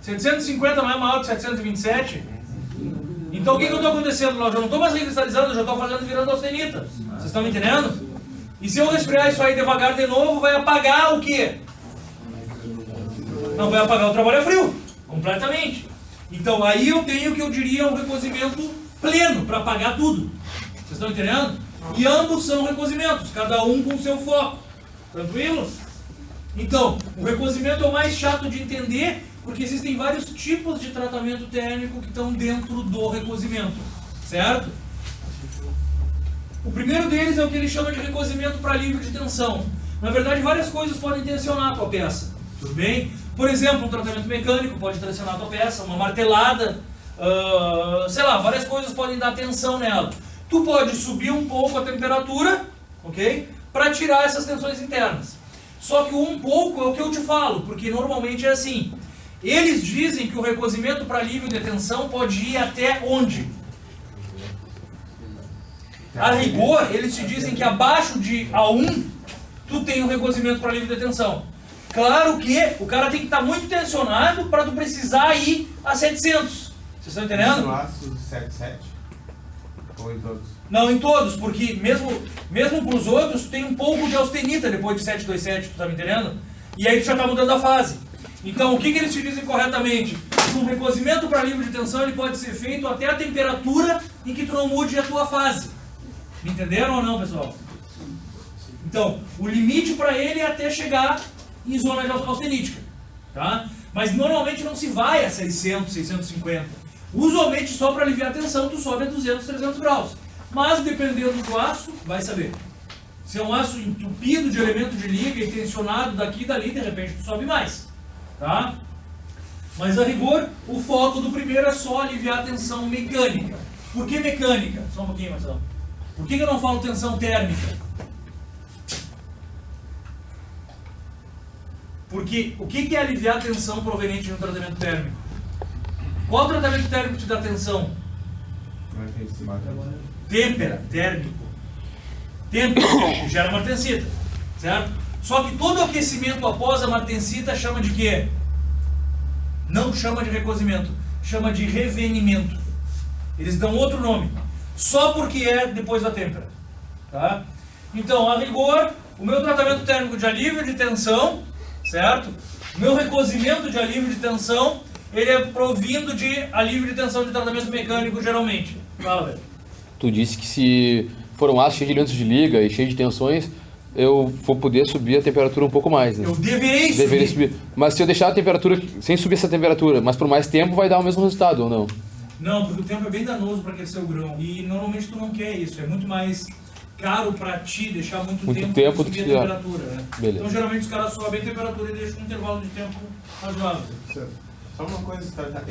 750 não é maior que 727? Então o que está acontecendo lá? Eu já não estou mais recristalizando, eu já estou fazendo virando austenita. Vocês estão me entendendo? E se eu resfriar isso aí devagar de novo, vai apagar o quê? Não vai apagar o trabalho a frio, completamente. Então aí eu tenho o que eu diria um recozimento pleno, para apagar tudo. Vocês estão entendendo? E ambos são recozimentos, cada um com o seu foco. Tranquilo? Então, o recozimento é o mais chato de entender, porque existem vários tipos de tratamento térmico que estão dentro do recozimento, certo? O primeiro deles é o que ele chama de recozimento para alívio de tensão. Na verdade, várias coisas podem tensionar a tua peça, tudo bem? Por exemplo, um tratamento mecânico pode tensionar a tua peça, uma martelada, sei lá, várias coisas podem dar tensão nela. Tu pode subir um pouco a temperatura, ok? Para tirar essas tensões internas. Só que um pouco é o que eu te falo, porque normalmente é assim. Eles dizem que o recozimento para alívio de tensão pode ir até onde? A rigor, eles te dizem que abaixo de A1, tu tem um recozimento para alívio de tensão. Claro que o cara tem que estar muito tensionado para tu precisar ir a 700. Vocês estão entendendo? No aço 77? Ou em todos? Não, em todos, porque mesmo para os outros, tu tem um pouco de austenita depois de 727, tu tá me entendendo? E aí tu já está mudando a fase. Então, o que eles te dizem corretamente? Um recozimento para alívio de tensão ele pode ser feito até a temperatura em que tu não mude a tua fase. Me entenderam ou não, pessoal? Então, o limite para ele é até chegar em zona de austenítica, tá? Mas normalmente não se vai a 600, 650. Usualmente só para aliviar a tensão tu sobe a 200, 300 graus. Mas dependendo do aço, vai saber. Se é um aço entupido de elemento de liga e tensionado daqui e dali, de repente tu sobe mais, tá? Mas a rigor, o foco do primeiro é só aliviar a tensão mecânica. Por que mecânica? Só um pouquinho, Marcelo. Por que eu não falo tensão térmica? Porque o que é aliviar a tensão proveniente de um tratamento térmico? Qual tratamento térmico te dá tensão? Têmpera, térmico. Têmpera, que gera martensita, certo? Só que todo aquecimento após a martensita chama de quê? Não chama de recozimento. chama de revenimento. Eles dão outro nome, só porque é depois da têmpera. Tá? Então, a rigor, o meu tratamento térmico de alívio de tensão, certo? O meu recozimento de alívio de tensão, ele é provindo de alívio de tensão de tratamento mecânico, geralmente. Fala, velho. Tu disse que se for um aço cheio de elementos de liga e cheio de tensões, eu vou poder subir a temperatura um pouco mais, né? Eu deveria subir. Mas se eu deixar a temperatura, sem subir essa temperatura, mas por mais tempo, vai dar o mesmo resultado, ou não? Não, porque o tempo é bem danoso para aquecer o grão. E normalmente tu não quer isso. É muito mais caro para ti deixar muito tempo do que subir a temperatura, né? Beleza. Então geralmente os caras sobem a temperatura e deixam um intervalo de tempo razoável. Só uma coisa,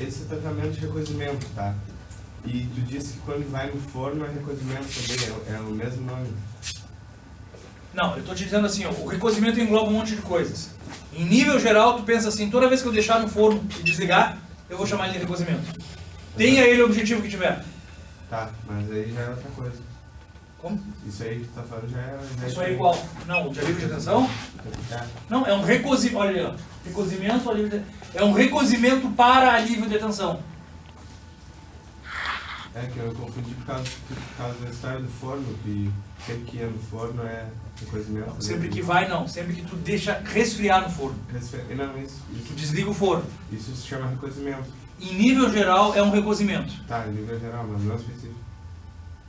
esse tratamento de recozimento, tá? E tu disse que quando vai no forno é recozimento também, é o mesmo nome. Não, eu estou te dizendo assim, ó, o recozimento engloba um monte de coisas. Em nível geral, tu pensa assim, toda vez que eu deixar no forno e desligar, eu vou chamar ele de recozimento. Tenha ele o objetivo que tiver. Tá, mas aí já é outra coisa. Como? Isso aí que tu tá falando já é... Isso aí é igual. Não, o de alívio de tensão? É. Não, é um recozimento, olha ali, ó. Recozimento, alívio de... É um recozimento para alívio de tensão. É que eu confundi por causa da história do forno, que sempre que ia no forno é recozimento. Não, sempre que vai, não. Sempre que tu deixa resfriar no forno. Não, isso Tu desliga o forno. isso se chama recozimento. Em nível geral, é um recozimento. Tá, em nível geral, mas não específico.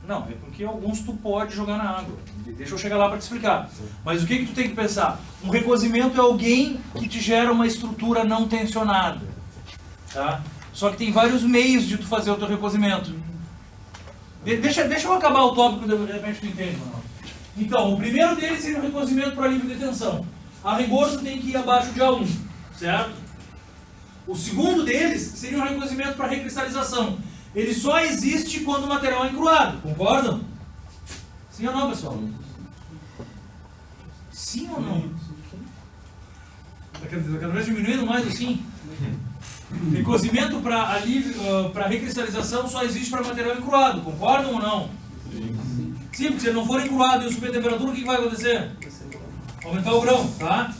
Não, é porque alguns tu pode jogar na água. Deixa eu chegar lá para te explicar. Mas o que tu tem que pensar? Um recozimento é alguém que te gera uma estrutura não tensionada. Tá? Só que tem vários meios de tu fazer o teu recozimento. Deixa eu acabar o tópico, de repente tu entende, mano. Então, o primeiro deles seria o recozimento para alívio de tensão. A rigor tu tem que ir abaixo de A1, certo? O segundo deles seria um recozimento para recristalização. Ele só existe quando o material é encruado, concordam? Sim ou não, pessoal? Sim ou não? Cada vez diminuindo mais o sim? Recozimento para alívio, para recristalização só existe para material encruado, concordam ou não? Sim, porque se ele não for encruado e eu subir a temperatura, o que vai acontecer? Aumentar o grão, tá?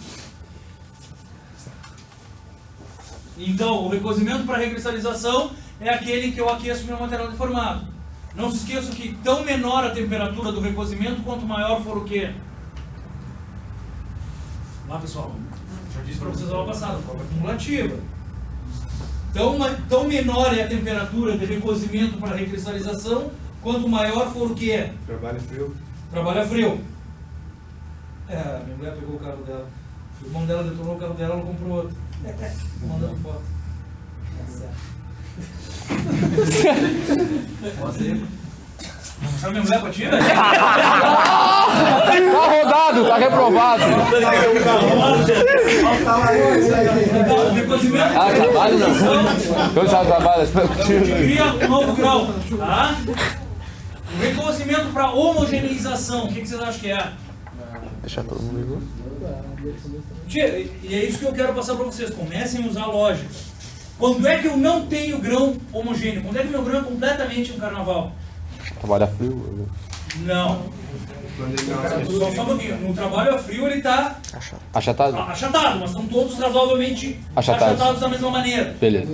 Então, o recozimento para recristalização é aquele que eu aqueço meu material deformado. Não se esqueçam que tão menor a temperatura do recozimento, quanto maior for o quê? Lá, pessoal, já disse para vocês a aula passada, prova acumulativa. Tão menor é a temperatura de recozimento para recristalização, quanto maior for o quê? Trabalho frio. Trabalha frio. É, minha mulher pegou o carro dela. O irmão dela detonou o carro dela, ela comprou outro. Mandando foto. Posso ir? Vou mostrar minha mulher pra ti, velho? Tá rodado, tá reprovado. Então, o recozimento trabalho não. Quando sai do trabalho, cria um novo grau, tá? O recozimento para homogeneização, o que vocês acham que é? Deixar todo mundo igual. E é isso que eu quero passar para vocês. Comecem a usar a lógica. Quando é que eu não tenho grão homogêneo? Quando é que meu grão é completamente um carnaval? Trabalha frio. Não. Quando ele não é Só um pouquinho. No trabalho a frio ele está Achatado? achatado, mas estão todos razoavelmente Achatados. achatados da mesma maneira. Beleza.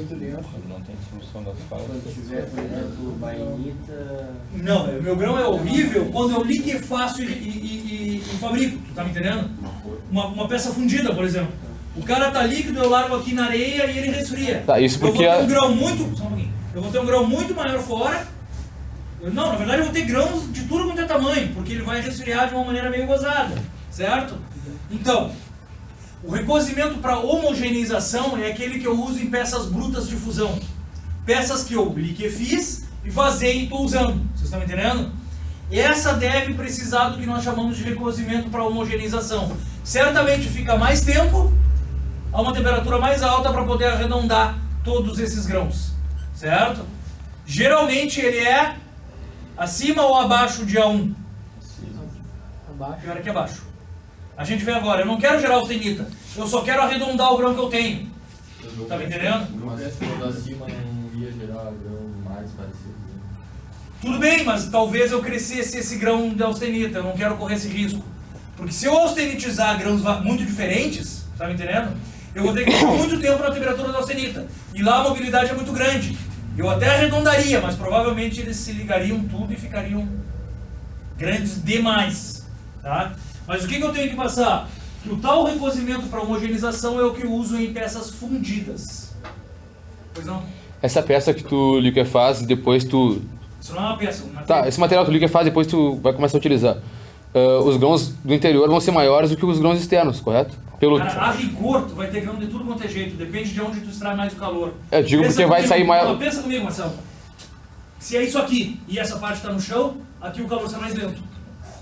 Não tem disfunção das falas. Se tiver, por exemplo, bainita... Não, meu grão é horrível quando eu liquefaço e fabrico. Tu tá me entendendo? Uma peça fundida, por exemplo. O cara tá líquido, eu largo aqui na areia e ele resfria. Tá, isso porque eu vou ter um grão muito... Só um pouquinho. Eu vou ter um grão muito maior fora. Não, na verdade eu vou ter grãos de tudo quanto é tamanho, porque ele vai resfriar de uma maneira meio gozada, certo? Então, o recozimento para homogeneização é aquele que eu uso em peças brutas de fusão. Peças que eu liquefiz e vazei e estou usando. Vocês estão me entendendo? Essa deve precisar do que nós chamamos de recozimento para homogeneização. Certamente fica mais tempo a uma temperatura mais alta para poder arredondar todos esses grãos, certo? Geralmente ele é acima ou abaixo de A1? Abaixo. Pior é que abaixo. A gente vê agora, eu não quero gerar austenita, eu só quero arredondar o grão que eu tenho. Tá me entendendo? Mas se for acima não ia gerar grão mais parecido. Tudo bem, mas talvez eu crescesse esse grão de austenita, eu não quero correr esse risco. Porque se eu austenitizar grãos muito diferentes, tá me entendendo? eu vou ter que ficar muito tempo na temperatura da austenita. E lá a mobilidade é muito grande. Eu até arredondaria, mas provavelmente eles se ligariam tudo e ficariam grandes demais. Tá? Mas o que eu tenho que passar? Que o tal recozimento para homogeneização é o que eu uso em peças fundidas. Pois não? Essa peça que tu liquefaz e depois tu... Isso não é uma peça. Tá, esse material que tu liquefaz e depois tu vai começar a utilizar. Os grãos do interior vão ser maiores do que os grãos externos, correto? Pelo... Cara, a rigor, tu vai ter grão de tudo quanto é jeito. Depende de onde tu extrai mais o calor. Eu digo Pensa porque vai comigo, sair maior... não, pensa comigo, Marcelo. Se é isso aqui e essa parte está no chão, aqui o calor sai mais lento.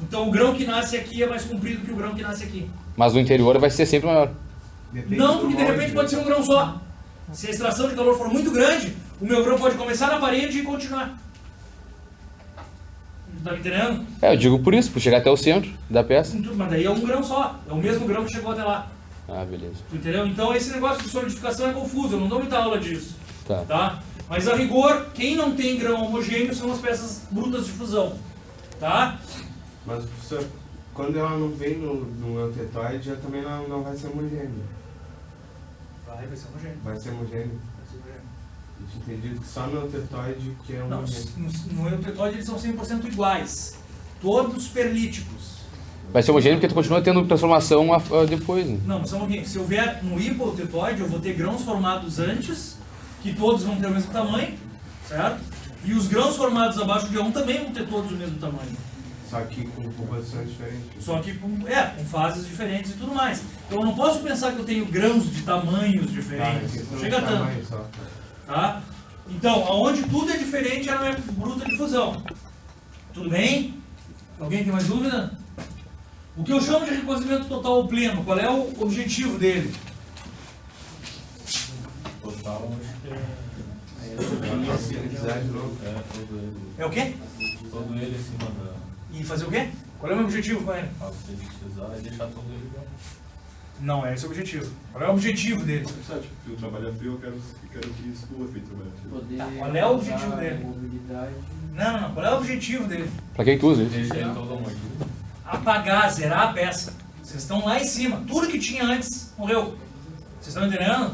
Então o grão que nasce aqui é mais comprido que o grão que nasce aqui. Mas o interior vai ser sempre maior. Depende Não, do porque de molde, repente né? pode ser um grão só. Se a extração de calor for muito grande, o meu grão pode começar na parede e continuar. Tá me entendendo? Eu digo por isso, por chegar até o centro da peça. Mas daí é um grão só. É o mesmo grão que chegou até lá. Ah, beleza. Tu entendeu? Então esse negócio de solidificação é confuso. Eu não dou muita aula disso. Tá. Tá? Mas a rigor, quem não tem grão homogêneo são as peças brutas de fusão. Tá? Mas, professor, quando ela não vem no eutetoide, ela também não vai ser homogênea. Vai ser homogêneo. Vai ser homogêneo. Eu tinha entendido que só no eutetoide que é Não, homogêneo. no eutetoide eles são 100% iguais. Todos perlíticos. Vai ser homogêneo porque tu continua tendo transformação depois, né? Não, só um pouquinho. Se houver no hipoeutetoide, eu vou ter grãos formados antes, que todos vão ter o mesmo tamanho, certo? E os grãos formados abaixo de 1 também vão ter todos o mesmo tamanho. Só que com composições diferentes. Só que com fases diferentes e tudo mais. Então eu não posso pensar que eu tenho grãos de tamanhos diferentes. Não chega tanto. Tamanho só. Tá? Então, aonde tudo é diferente, ela é bruta de fusão. Tudo bem? Alguém tem mais dúvida? O que eu chamo de recozimento total ou pleno, qual é o objetivo dele? Total, acho que Se ele quiser de novo. todo ele. É o quê? Todo ele acima da. E fazer o quê? Qual é o meu objetivo com ele? Sintetizar e deixar todo ele igual. Não, é esse o objetivo. Qual é o objetivo dele? Sabe, tipo, se eu trabalhar frio, eu quero que isso o efeito trabalhar frio. Poder Tá, qual é o objetivo usar dele? Mobilidade. Não. Qual é o objetivo dele? Pra quem tu usa isso? Deixa ele todo homogêneo. Apagar, zerar a peça. Vocês estão lá em cima. Tudo que tinha antes morreu. Vocês estão entendendo?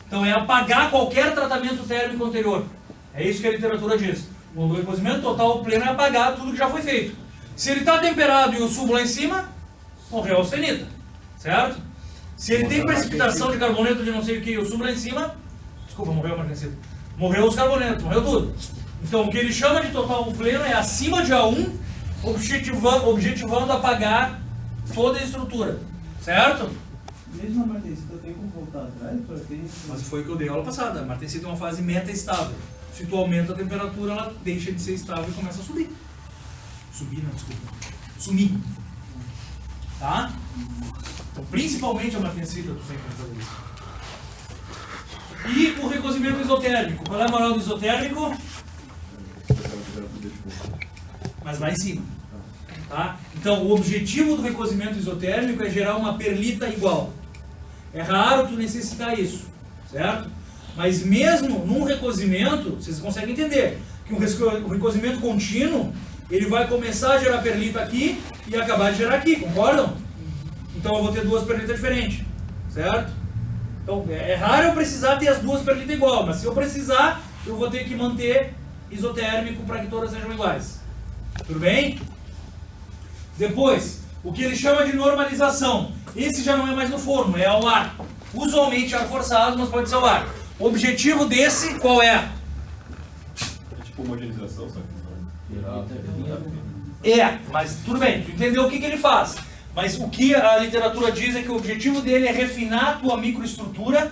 Então é apagar qualquer tratamento térmico anterior. É isso que a literatura diz. O recozimento total pleno é apagar tudo que já foi feito. Se ele está temperado e eu subo lá em cima, morreu a austenita. Certo? Se ele tem precipitação de carboneto de não sei o que e eu subo lá em cima, desculpa, morreu a martensita. Morreu os carbonetos, morreu tudo. Então o que ele chama de total pleno é acima de A1, objetivando apagar toda a estrutura. Certo? Mesmo a martensita tem como voltar atrás para ter. Mas foi o que eu dei aula passada. A martensita é uma fase meta-estável. Se tu aumenta a temperatura, ela deixa de ser estável e começa a subir. Subir, não, desculpa. Sumir. Tá? Então, principalmente a martensita, tu sempre vai fazer isso. E o recozimento isotérmico. Qual é a moral do isotérmico? Mas lá em cima. Tá? Então, o objetivo do recozimento isotérmico é gerar uma perlita igual. É raro tu necessitar isso, certo? Mas mesmo num recozimento, vocês conseguem entender que um recozimento contínuo, ele vai começar a gerar perlita aqui e acabar de gerar aqui, concordam? Então eu vou ter duas perlitas diferentes, certo? Então é raro eu precisar ter as duas perlitas igual, mas se eu precisar, eu vou ter que manter isotérmico para que todas sejam iguais. Tudo bem? Depois, o que ele chama de normalização. Esse já não é mais no forno, é ao ar. Usualmente ar forçado, mas pode ser ao ar. O objetivo desse, qual é? É tipo homogenização, sabe? Mas tudo bem, tu entendeu o que ele faz. Mas o que a literatura diz é que o objetivo dele é refinar a tua microestrutura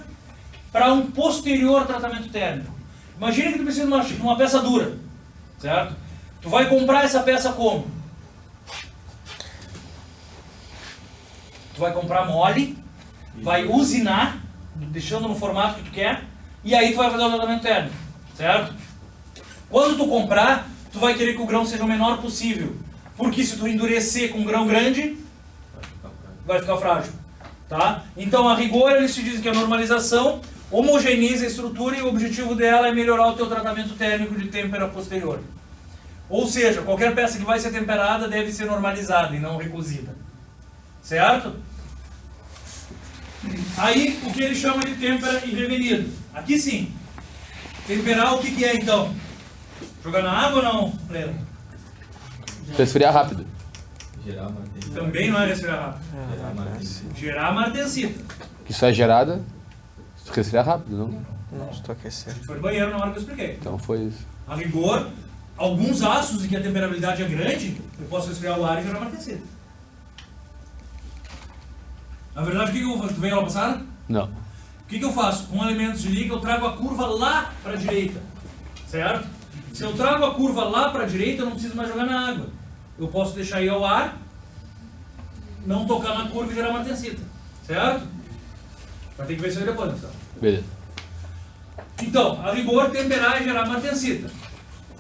para um posterior tratamento térmico. Imagina que tu precisa de uma peça dura, certo? Tu vai comprar essa peça como? Tu vai comprar mole, vai usinar, deixando no formato que tu quer, e aí tu vai fazer o tratamento térmico, certo? Quando tu comprar, tu vai querer que o grão seja o menor possível, porque se tu endurecer com um grão grande, vai ficar frágil, tá? Então a rigor eles te dizem que a normalização homogeneiza a estrutura e o objetivo dela é melhorar o teu tratamento térmico de têmpera posterior. Ou seja, qualquer peça que vai ser temperada deve ser normalizada e não recozida, certo? Aí, o que ele chama de têmpera e revenido. Aqui sim. Temperar, o que que é então? Jogar na água ou não, Leno? Resfriar rápido. Gerar martensita. Também não é resfriar rápido. Gerar martensita. Gerar martensita. Isso é gerada. Resfriar rápido, não? Não, estou aquecendo. Foi no banheiro na hora que eu expliquei. Então foi isso. A rigor, alguns aços em que a temperabilidade é grande, eu posso resfriar o ar e gerar martensita. Na verdade, o que eu vou fazer? Tu veio aula passada? Não. O que eu faço? Com elementos de liga, eu trago a curva lá para a direita. Certo? Se eu trago a curva lá para a direita, eu não preciso mais jogar na água. Eu posso deixar ir ao ar, não tocar na curva e gerar martensita. Certo? Vai ter que ver isso aí depois, então. Beleza. Então, a rigor, temperar e gerar martensita.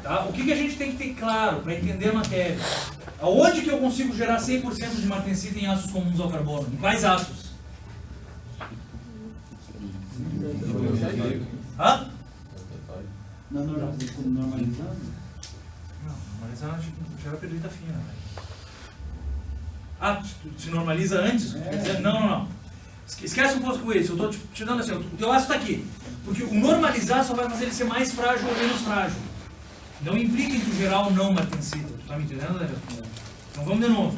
Tá? O que a gente tem que ter claro para entender a matéria? Aonde que eu consigo gerar 100% de martensita em aços comuns ao carbono? Em quais aços? Hã? Não, normalizando. Não, normalizar gera perlita fina. Né? Ah, se normaliza antes? Quer dizer, não. Esquece um pouco isso, eu estou te dando assim, o teu aço está aqui. Porque o normalizar só vai fazer ele ser mais frágil ou menos frágil. Não implica em tu gerar ou não martensita. Tu está me entendendo, né? Então vamos de novo.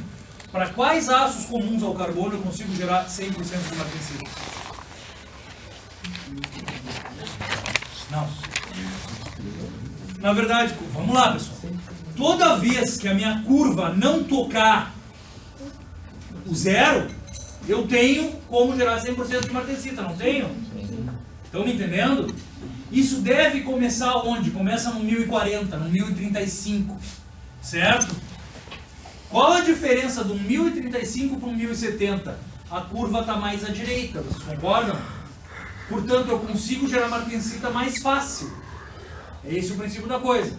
Para quais aços comuns ao carbono eu consigo gerar 100% de martensita? Não. Na verdade, vamos lá, pessoal. Toda vez que a minha curva não tocar o zero, eu tenho como gerar 100% de martensita, não tenho? Estão me entendendo? Isso deve começar onde? Começa no 1040, no 1035, certo? Qual a diferença do 1035 para o 1070? A curva está mais à direita, vocês concordam? Portanto, eu consigo gerar martensita mais fácil. É esse o princípio da coisa.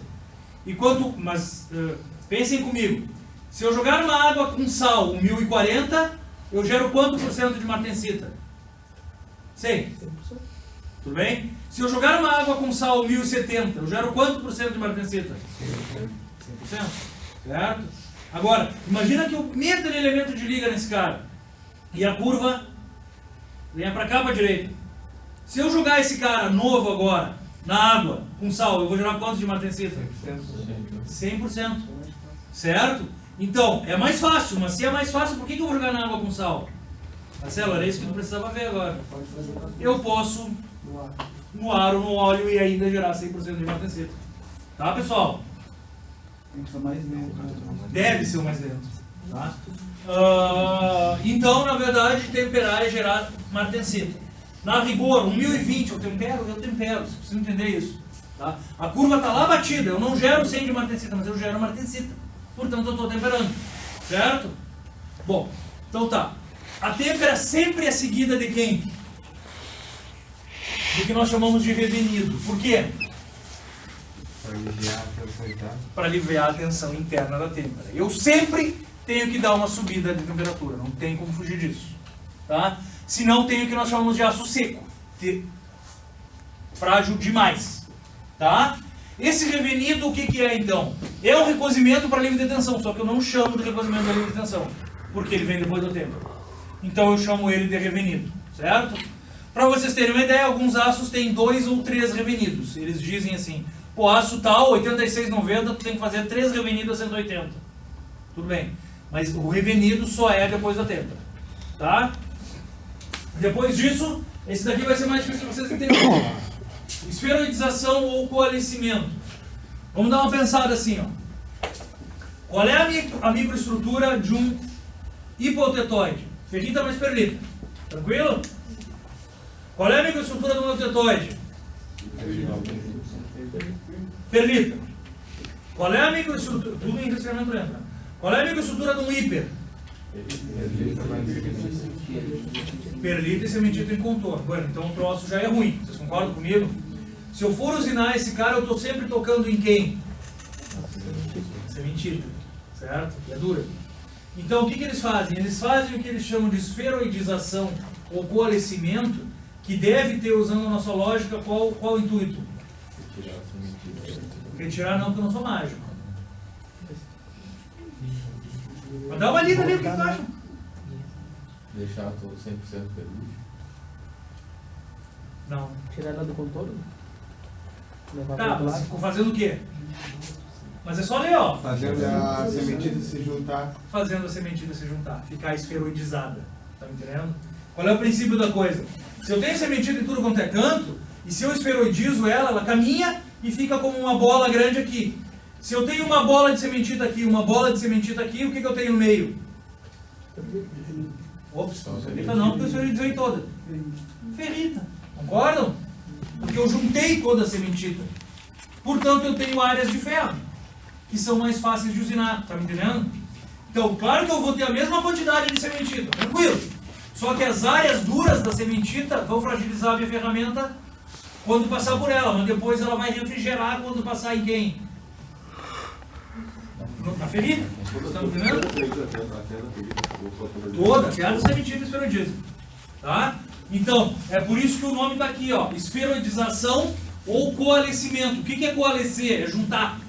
Mas pensem comigo. Se eu jogar uma água com sal, o 1040, eu gero quanto por cento de martensita? 100%. Tudo bem? Se eu jogar uma água com sal 1070, eu gero quanto por cento de martensita? 100%. Certo? Agora, imagina que eu meto um elemento de liga nesse cara e a curva venha para cá, para a direita. Se eu jogar esse cara novo agora na água com sal, eu vou gerar quanto de martensita? 100%. Certo? Então, é mais fácil, mas se é mais fácil, por que eu vou jogar na água com sal? Marcelo, era isso que tu precisava ver agora. Eu posso no ar ou no óleo e ainda gerar 100% de martensita. Tá, pessoal? Tem que ser mais lento. Deve ser o mais lento. Tá? Então, na verdade, temperar é gerar martensita. Na rigor, 1020 eu tempero, vocês precisam entender isso. Tá? A curva está lá batida, eu não gero 100 de martensita, mas eu gero martensita. Portanto, eu estou temperando. Certo? Bom, então tá. A têmpera sempre é seguida de quem? Do que nós chamamos de revenido. Por quê? Para aliviar a tensão interna. Para aliviar a tensão interna da têmpera. Eu sempre tenho que dar uma subida de temperatura, não tem como fugir disso. Tá? Senão tem o que nós chamamos de aço seco, frágil demais. Tá? Esse revenido, o que é então? É um recozimento para livre de tensão, só que eu não chamo de recozimento para livre de tensão, porque ele vem depois do tempo. Então eu chamo ele de revenido, certo? Para vocês terem uma ideia, alguns aços têm 2 ou 3 revenidos. Eles dizem assim, pô, aço tal, 86,90, tu tem que fazer 3 revenidos a 180. Tudo bem, mas o revenido só é depois da têmpera. Tá? Depois disso, esse daqui vai ser mais difícil para vocês entenderem. Esferoidização ou coalescimento. Vamos dar uma pensada assim, ó. Qual é a microestrutura de um hipotetóide? Ferrita mais perlita. Tranquilo? Qual é a microestrutura de um eutetoide? Perlita. Qual é a microestrutura? Tudo em resfriamento lento. Qual é a microestrutura de um hiper? Perlita e cementita em contorno. Bueno, então o troço já é ruim. Vocês concordam comigo? Se eu for usinar esse cara, eu estou sempre tocando em quem? Cementita. Certo? E é dura. Então o que eles fazem? Eles fazem o que eles chamam de esferoidização ou coalescimento, que deve ter, usando a nossa lógica, qual o intuito? Retirar não, porque eu não sou mágico. Mas dá uma lida ali, o que tu acha? Deixar todo 100% perdido. Não. Tirar ela do contorno? Levar Tá, para outro mas lado? fazendo o quê? Mas é só ler, ó. Fazendo a sementinha se juntar. Fazendo a sementinha se juntar, ficar esferoidizada. Tá me entendendo? Qual é o princípio da coisa? Se eu tenho sementinha em tudo quanto é canto, e se eu esferoidizo ela caminha e fica como uma bola grande aqui. Se eu tenho uma bola de sementita aqui, uma bola de sementita aqui, o que eu tenho no meio? Ops, ferrita não, porque eu esferoidizei toda. Ferrita, concordam? Porque eu juntei toda a sementita. Portanto, eu tenho áreas de ferro, que são mais fáceis de usinar, tá me entendendo? Então, claro que eu vou ter a mesma quantidade de sementita, tranquilo. Só que as áreas duras da sementita vão fragilizar a minha ferramenta quando passar por ela, mas depois ela vai refrigerar quando passar em quem? Na ferida. Tá me entendendo? Toda, até a sementita esferoidiza. Tá? Então, é por isso que o nome está aqui, ó, esferoidização ou coalescimento. O que é coalescer? É juntar.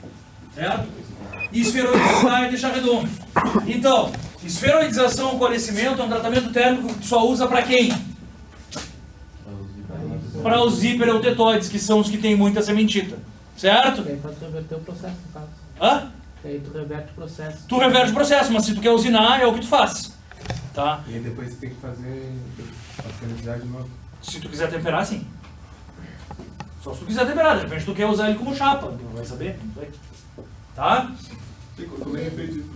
Certo? E esferoidizar é deixar redondo. Então, esferoidização ou coalescimento é um tratamento térmico que só usa para quem? Para os hipereutetóides, que são os que têm muita sementita. Certo? E aí pode reverter o processo, no caso. Hã? E aí tu reverte o processo. Tu reverte o processo, mas se tu quer usinar, é o que tu faz. Tá? E aí depois você tem que fazer a sementidade de novo. Se tu quiser temperar, sim. Só se tu quiser temperar, de repente tu quer usar ele como chapa, não vai saber, não sei. Tá? Como é que é feito isso?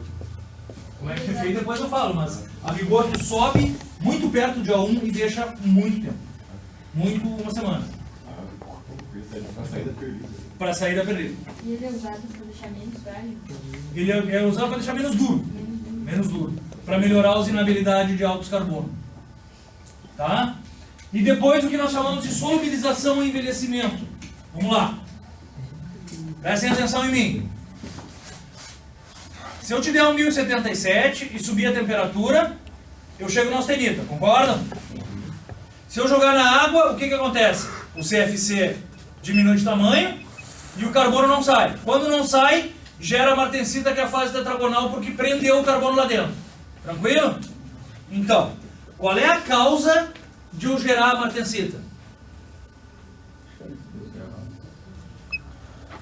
Como é que é feito depois eu falo, mas a rigor tu sobe muito perto de A1 e deixa muito tempo. Muito, uma semana. Pra sair da perdiz. Para sair da perdiz. E ele é usado para deixar menos frágil? Ele é usado para deixar menos duro. Menos duro. Para melhorar a usinabilidade de altos carbono. Tá? E depois o que nós chamamos de solubilização e envelhecimento. Vamos lá. Prestem atenção em mim. Se eu te der um 1077 e subir a temperatura, eu chego na austenita, concordam? Se eu jogar na água, o que acontece? O CFC diminui de tamanho e o carbono não sai. Quando não sai, gera a martensita, que é a fase tetragonal, porque prendeu o carbono lá dentro. Tranquilo? Então, qual é a causa de eu gerar a martensita?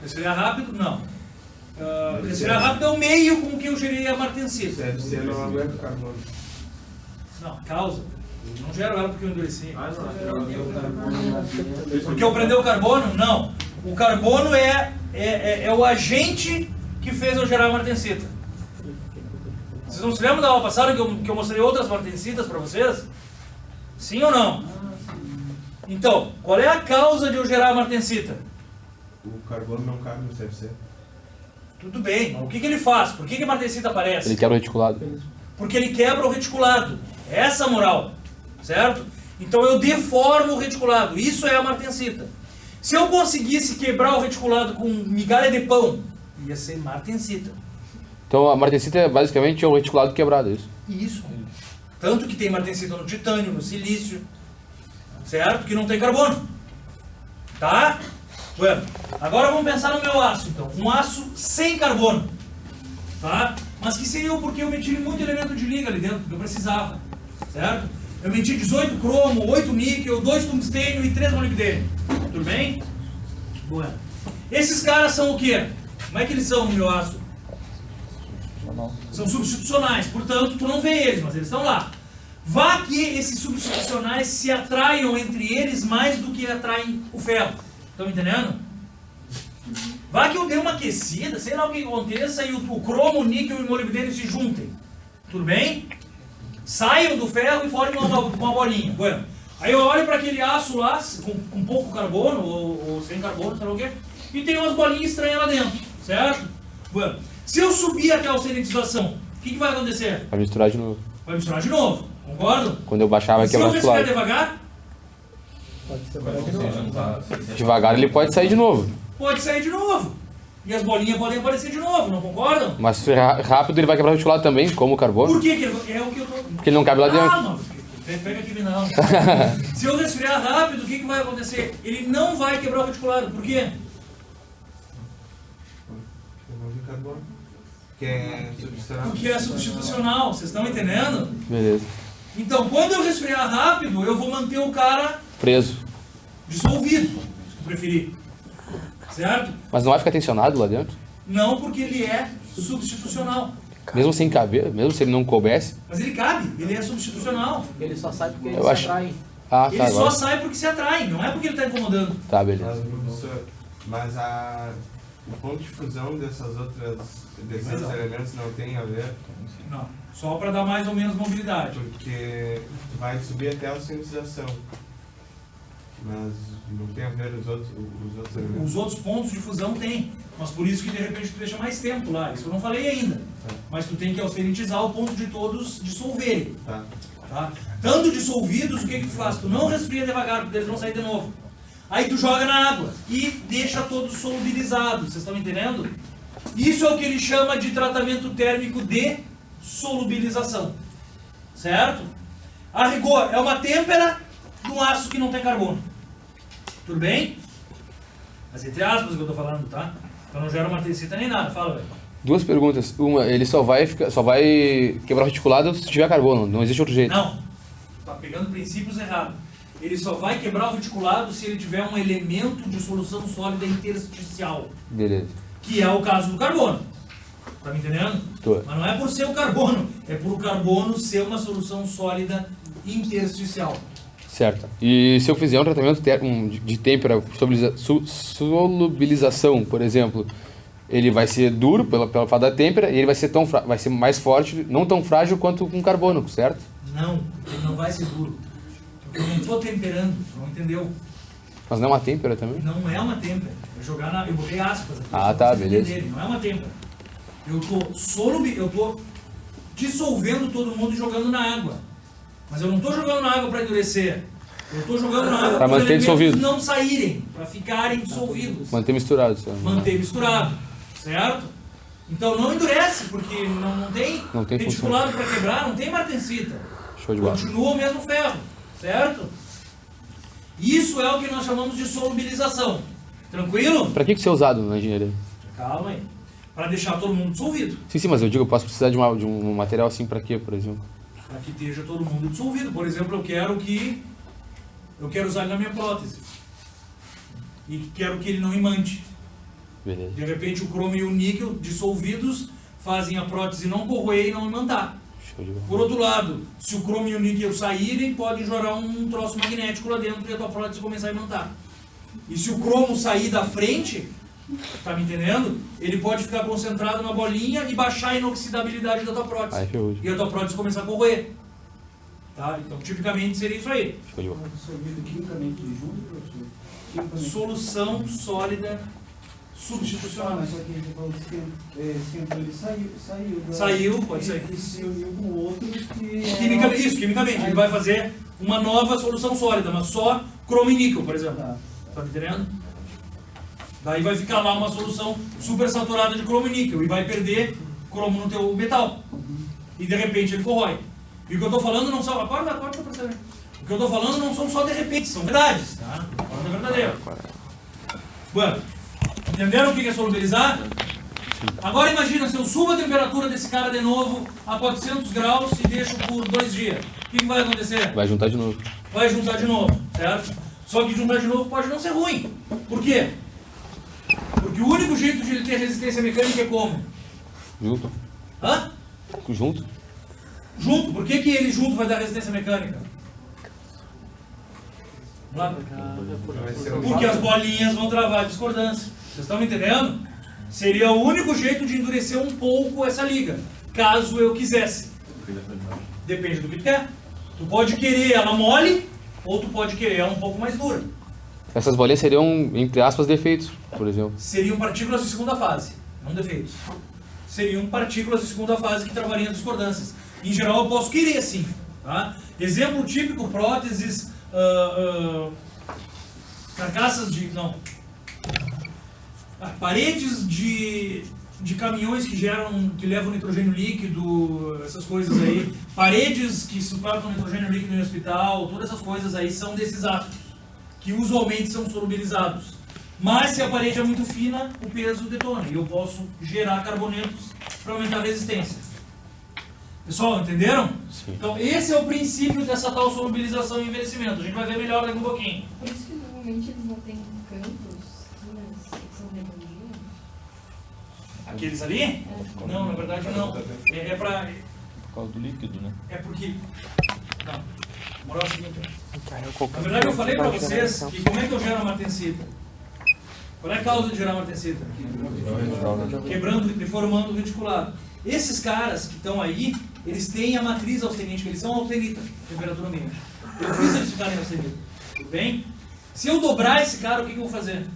Resfriar rápido? Não. Resfriar rápido é o meio com que eu gerei a martensita. CFC não aguenta o carbono. Não, causa. Eu não gero ela porque eu endureci. Porque Porque eu prendei o carbono? Não. O carbono é o agente que fez eu gerar a martensita. Vocês não se lembram da aula passada que eu mostrei outras martensitas para vocês? Sim ou não? Então, qual é a causa de eu gerar a martensita? O carbono não cabe no CFC. Tudo bem, mas o que ele faz? Por que a martensita aparece? Ele quebra o reticulado. Porque ele quebra o reticulado. É essa a moral. Certo? Então eu deformo o reticulado. Isso é a martensita. Se eu conseguisse quebrar o reticulado com migalha de pão, ia ser martensita. Então a martensita é basicamente um reticulado quebrado, é isso? Isso. Tanto que tem martensita no titânio, no silício. Certo? Que não tem carbono. Tá? Bueno, agora vamos pensar no meu aço, então. Um aço sem carbono. Tá? Mas que seria porque eu meti muito elemento de liga ali dentro, que eu precisava. Certo? Eu meti 18 cromo, 8 níquel, 2 tungstênio e 3 molibdênio. Tudo bem? Bueno. Esses caras são o quê? Como é que eles são no meu aço? São substitucionais, portanto, tu não vê eles, mas eles estão lá. Vá que esses substitucionais se atraiam entre eles mais do que atraem o ferro. Estão me entendendo? Vá que eu dê uma aquecida, sei lá o que aconteça, e o cromo, o níquel e o molibdênio se juntem. Tudo bem? Saiam do ferro e formem uma bolinha. Bueno. Aí eu olho para aquele aço lá, com pouco carbono, ou sem carbono, sei lá o quê, e tem umas bolinhas estranhas lá dentro, certo? Bueno. Se eu subir até a austenitização, o que vai acontecer? Vai misturar de novo. Vai misturar de novo, concordo? Quando eu baixar vai Se eu quebrar o respirar reticulado. devagar, Pode separar de novo. Devagar ele pode sair de novo. pode sair de novo. E as bolinhas podem aparecer de novo, não concordam? Mas se rápido ele vai quebrar o reticulado também, como o carbono. Por que que é o que eu tô... Porque ele não cabe lá dentro. Calma, pega aqui, não. Se eu resfriar rápido, o que vai acontecer? Ele não vai quebrar o reticulado. Por quê? Não tem carbono. Que é substitucional. Porque é substitucional, vocês estão entendendo? Beleza. Então, quando eu resfriar rápido, eu vou manter o cara Preso. dissolvido, se tu preferir. Certo? Mas não vai ficar tensionado lá dentro? Não, porque ele é substitucional. Mesmo sem caber, mesmo se ele não coubesse? Mas ele cabe, ele é substitucional. Ele só sai porque Eu eles se acho- atraem. Ah, Ele tá, só agora. sai porque se atrai, não é porque ele está incomodando. Tá, beleza. Mas, professor, o ponto de fusão desses elementos não tem a ver, Não, só para dar mais ou menos mobilidade. porque vai subir até a sintetização. Mas não tem a ver os outros elementos. Os outros pontos de fusão tem, mas por isso que de repente tu deixa mais tempo lá. Isso eu não falei ainda. Mas tu tem que austeritizar o ponto de todos dissolverem. Tá. Tá? Tanto dissolvidos, o que que tu faz? Tu não resfria devagar, porque eles vão sair de novo. Aí tu joga na água e deixa todos solubilizados, vocês estão entendendo? Isso é o que ele chama de tratamento térmico de solubilização. Certo? A rigor, é uma têmpera de um aço que não tem carbono. Tudo bem? Mas entre aspas que eu tô falando, tá? Então não gera uma tecita nem nada, fala, velho. Duas perguntas. Uma, ele só vai quebrar o reticulado se tiver carbono, não existe outro jeito. Não, tá pegando princípios errados. Ele só vai quebrar o reticulado se ele tiver um elemento de solução sólida intersticial, Beleza. que é o caso do carbono. Tá me entendendo? Tô. Mas não é por ser o carbono, é por o carbono ser uma solução sólida intersticial. Certo. E se eu fizer um tratamento de têmpera, solubilização, por exemplo, ele vai ser duro pela fato da têmpera e ele vai ser mais forte, não tão frágil quanto com carbono, certo? Não, ele não vai ser duro. Porque eu não estou temperando, não entendeu? Mas não é uma têmpera também? Não é uma têmpera. Eu botei aspas aqui. Ah, só pra tá, vocês beleza. entenderem. Não é uma têmpera. Eu tô dissolvendo todo mundo e jogando na água. Mas eu não estou jogando na água para endurecer. Eu estou jogando na água Pra os manter elementos dissolvido. não saírem, para ficarem dissolvidos. Manter misturado. Certo? Manter misturado, certo? Então não endurece, porque não tem Não tem reticulado para quebrar, não tem martensita. Show de bola. Continua o mesmo ferro, certo? Isso é o que nós chamamos de solubilização. Tranquilo? Pra que isso é usado na engenharia? Calma aí. Para deixar todo mundo dissolvido. Sim, mas eu digo, eu posso precisar de um material assim pra quê, por exemplo? Para que esteja todo mundo dissolvido. Por exemplo, eu quero usar ele na minha prótese. E quero que ele não imante. Beleza. De repente o cromo e o níquel dissolvidos fazem a prótese não corroer e não imantar. Show de bola. Por outro lado, se o cromo e o níquel saírem, pode jogar um troço magnético lá dentro e a tua prótese começar a imantar. E se o cromo sair da frente, tá me entendendo? Ele pode ficar concentrado na bolinha e baixar a inoxidabilidade da tua prótese. Aí ferrou. E a tua prótese começar a corroer. Tá? Então, tipicamente seria isso aí. Show de bola. Absorvido quimicamente junto, professor? Quimicamente. Solução sólida Ah, substitucional. mas só que a gente falou que esquentou, ele saiu. Saiu, pode sair. E se uniu com outros que... Quimicamente. Ele vai fazer uma nova solução sólida, mas só cromo e níquel, por exemplo. Tá. Tá me entendendo? Daí vai ficar lá uma solução super saturada de cromo e níquel e vai perder cromo no teu metal. E de repente ele corrói. E o que eu tô falando não são... Acorda que eu perceber. O que eu tô falando não são só de repente, são verdades, tá? Falando é verdadeiro. Bueno, entenderam o que é solubilizar? Agora imagina se eu subo a temperatura desse cara de novo a 400 graus e deixo por 2 dias. O que vai acontecer? Vai juntar de novo. Vai juntar de novo, certo? Só que juntar de novo pode não ser ruim. Por quê? Porque o único jeito de ele ter resistência mecânica é como? Junto. Hã? Junto. Junto. Por que ele junto vai dar resistência mecânica? Lá. Vai ser Porque as bolinhas vão travar a discordância. Vocês estão me entendendo? Seria o único jeito de endurecer um pouco essa liga, caso eu quisesse. Depende do que tu quer. Tu pode querer ela mole, ou tu pode querer ela um pouco mais dura. Essas bolinhas seriam, entre aspas, defeitos, por exemplo. Seriam partículas de segunda fase, não defeitos. Seriam partículas de segunda fase que travariam as discordâncias. Em geral, eu posso querer sim. Tá? Exemplo típico, próteses, carcaças de... não. Paredes de caminhões que levam nitrogênio líquido, essas coisas aí. Paredes que suportam nitrogênio líquido no hospital, todas essas coisas aí são desses ácidos, que usualmente são solubilizados. Mas se a parede é muito fina, o peso detona e eu posso gerar carbonetos para aumentar a resistência. Pessoal, entenderam? Sim. Então esse é o princípio dessa tal solubilização e envelhecimento. A gente vai ver melhor daqui um pouquinho. Por isso que normalmente eles não têm campos, mas que são redondinhos. Aqueles ali? Não, na verdade não. É pra... Por causa do líquido, né? É porque... Não. A moral é a seguinte. Na verdade eu falei pra vocês que como é que eu gero a martensita? Qual é a causa de gerar martensita? Quebrando, deformando o reticulado. Esses caras que estão aí, eles têm a matriz austenítica, eles são austenita, temperatura ambiente. Eu fiz eles ficarem austenita. Tudo bem? Se eu dobrar esse cara, o que eu vou fazer?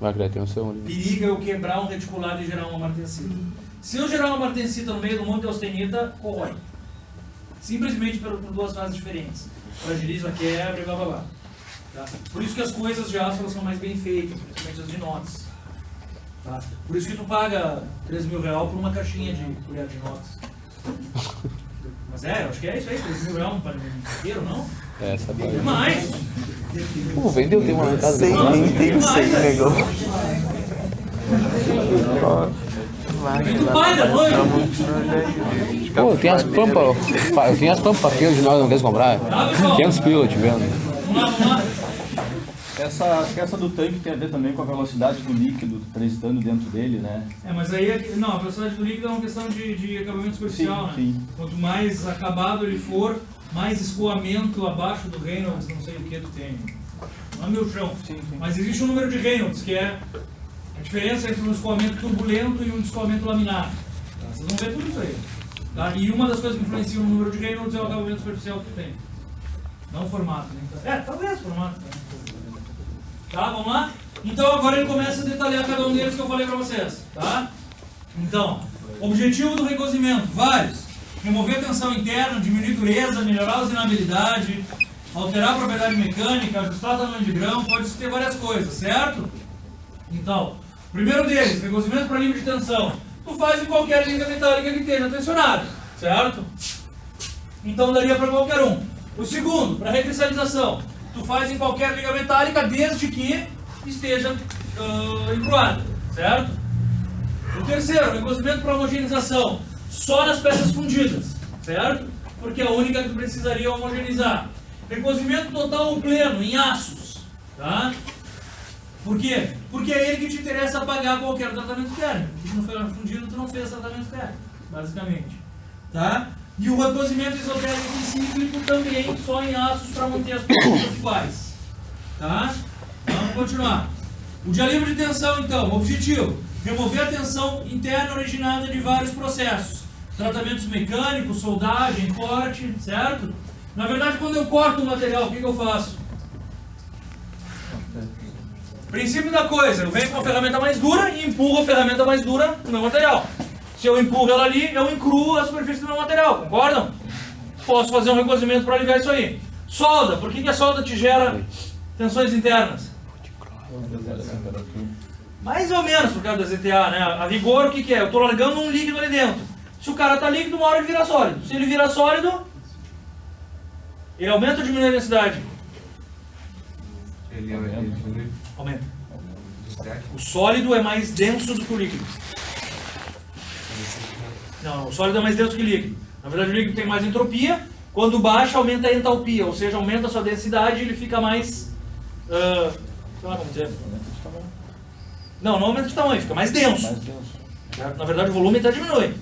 Vai criar tensão ali. Periga eu quebrar um reticulado e gerar uma martensita. Se eu gerar uma martensita no meio do monte de austenita, corrói. Simplesmente por duas fases diferentes. Fragiliza, quebra e blá blá blá. Tá? Por isso que as coisas de aço elas são mais bem feitas, principalmente as de inox. Tá? Por isso que tu paga R$3.000 por uma caixinha de colher de inox. Mas eu acho que é isso aí, R$3.000 para um inteiro, não? É, essa É daí. mais. Pô, vendeu, tem uma lá em casa. Sei, Nossa, nem tem demais, sei, velho. negão. Vem do pai da noite. Pô, tem as pampas. Eu tenho as pampas aqui de nós, não quer comprar. Tá, pessoal? 500 pila, te vendo. Vamos lá. Essa do tanque tem a ver também com a velocidade do líquido transitando dentro dele, né? É, mas aí, não, a velocidade do líquido é uma questão de acabamento superficial, né? Sim. Quanto mais acabado ele for, mais escoamento abaixo do Reynolds, não sei o que tu tem. Não é meu chão. Mas existe um número de Reynolds, que é a diferença entre um escoamento turbulento e um escoamento laminar. Tá? Vocês vão ver tudo isso aí. Tá? E uma das coisas que influencia no número de Reynolds é o acabamento superficial que tu tem. Não o formato, né? Talvez o formato. Né? Tá, vamos lá? Então agora ele começa a detalhar cada um deles que eu falei pra vocês, tá? Então, objetivo do recozimento, vários. Remover a tensão interna, diminuir dureza, melhorar a usinabilidade, alterar a propriedade mecânica, ajustar o tamanho de grão, pode ter várias coisas, certo? Então, primeiro deles, recozimento para nível de tensão. Tu faz em qualquer liga metálica que esteja tensionada, certo? Então daria para qualquer um. O segundo, para recristalização. Tu faz em qualquer liga metálica desde que esteja encruada, certo? O terceiro, recozimento para homogeneização, só nas peças fundidas, certo? Porque é a única que tu precisaria homogeneizar. Recozimento total ou pleno, em aços, tá? Por quê? Porque é ele que te interessa pagar qualquer tratamento térmico. Se não foi fundido, tu não fez tratamento térmico, basicamente, tá? E o recozimento esotérico e cíclico também só em aços para manter as proporções iguais. Tá? Vamos continuar. O de alívio de tensão, então, objetivo: remover a tensão interna originada de vários processos. Tratamentos mecânicos, soldagem, corte, certo? Na verdade, quando eu corto o material, o que eu faço? Princípio da coisa, eu venho com a ferramenta mais dura e empurro a ferramenta mais dura no meu material. Se eu empurro ela ali, eu encruo a superfície do meu material, concordam? Posso fazer um recozimento para aliviar isso aí. Solda, por que a solda te gera tensões internas? Mais ou menos por causa da ZTA, né? A rigor, o que é? Eu estou largando um líquido ali dentro. Se o cara está líquido, uma hora ele vira sólido. Se ele vira sólido, ele aumenta ou diminui a densidade? Ele diminui. Aumenta. O sólido é mais denso do que o líquido. Não, o sólido é mais denso que o líquido. Na verdade, o líquido tem mais entropia. Quando baixa, aumenta a entalpia, ou seja, aumenta a sua densidade e ele fica mais... sei lá como dizer. Não aumenta de tamanho, fica mais denso. Na verdade, o volume até diminui.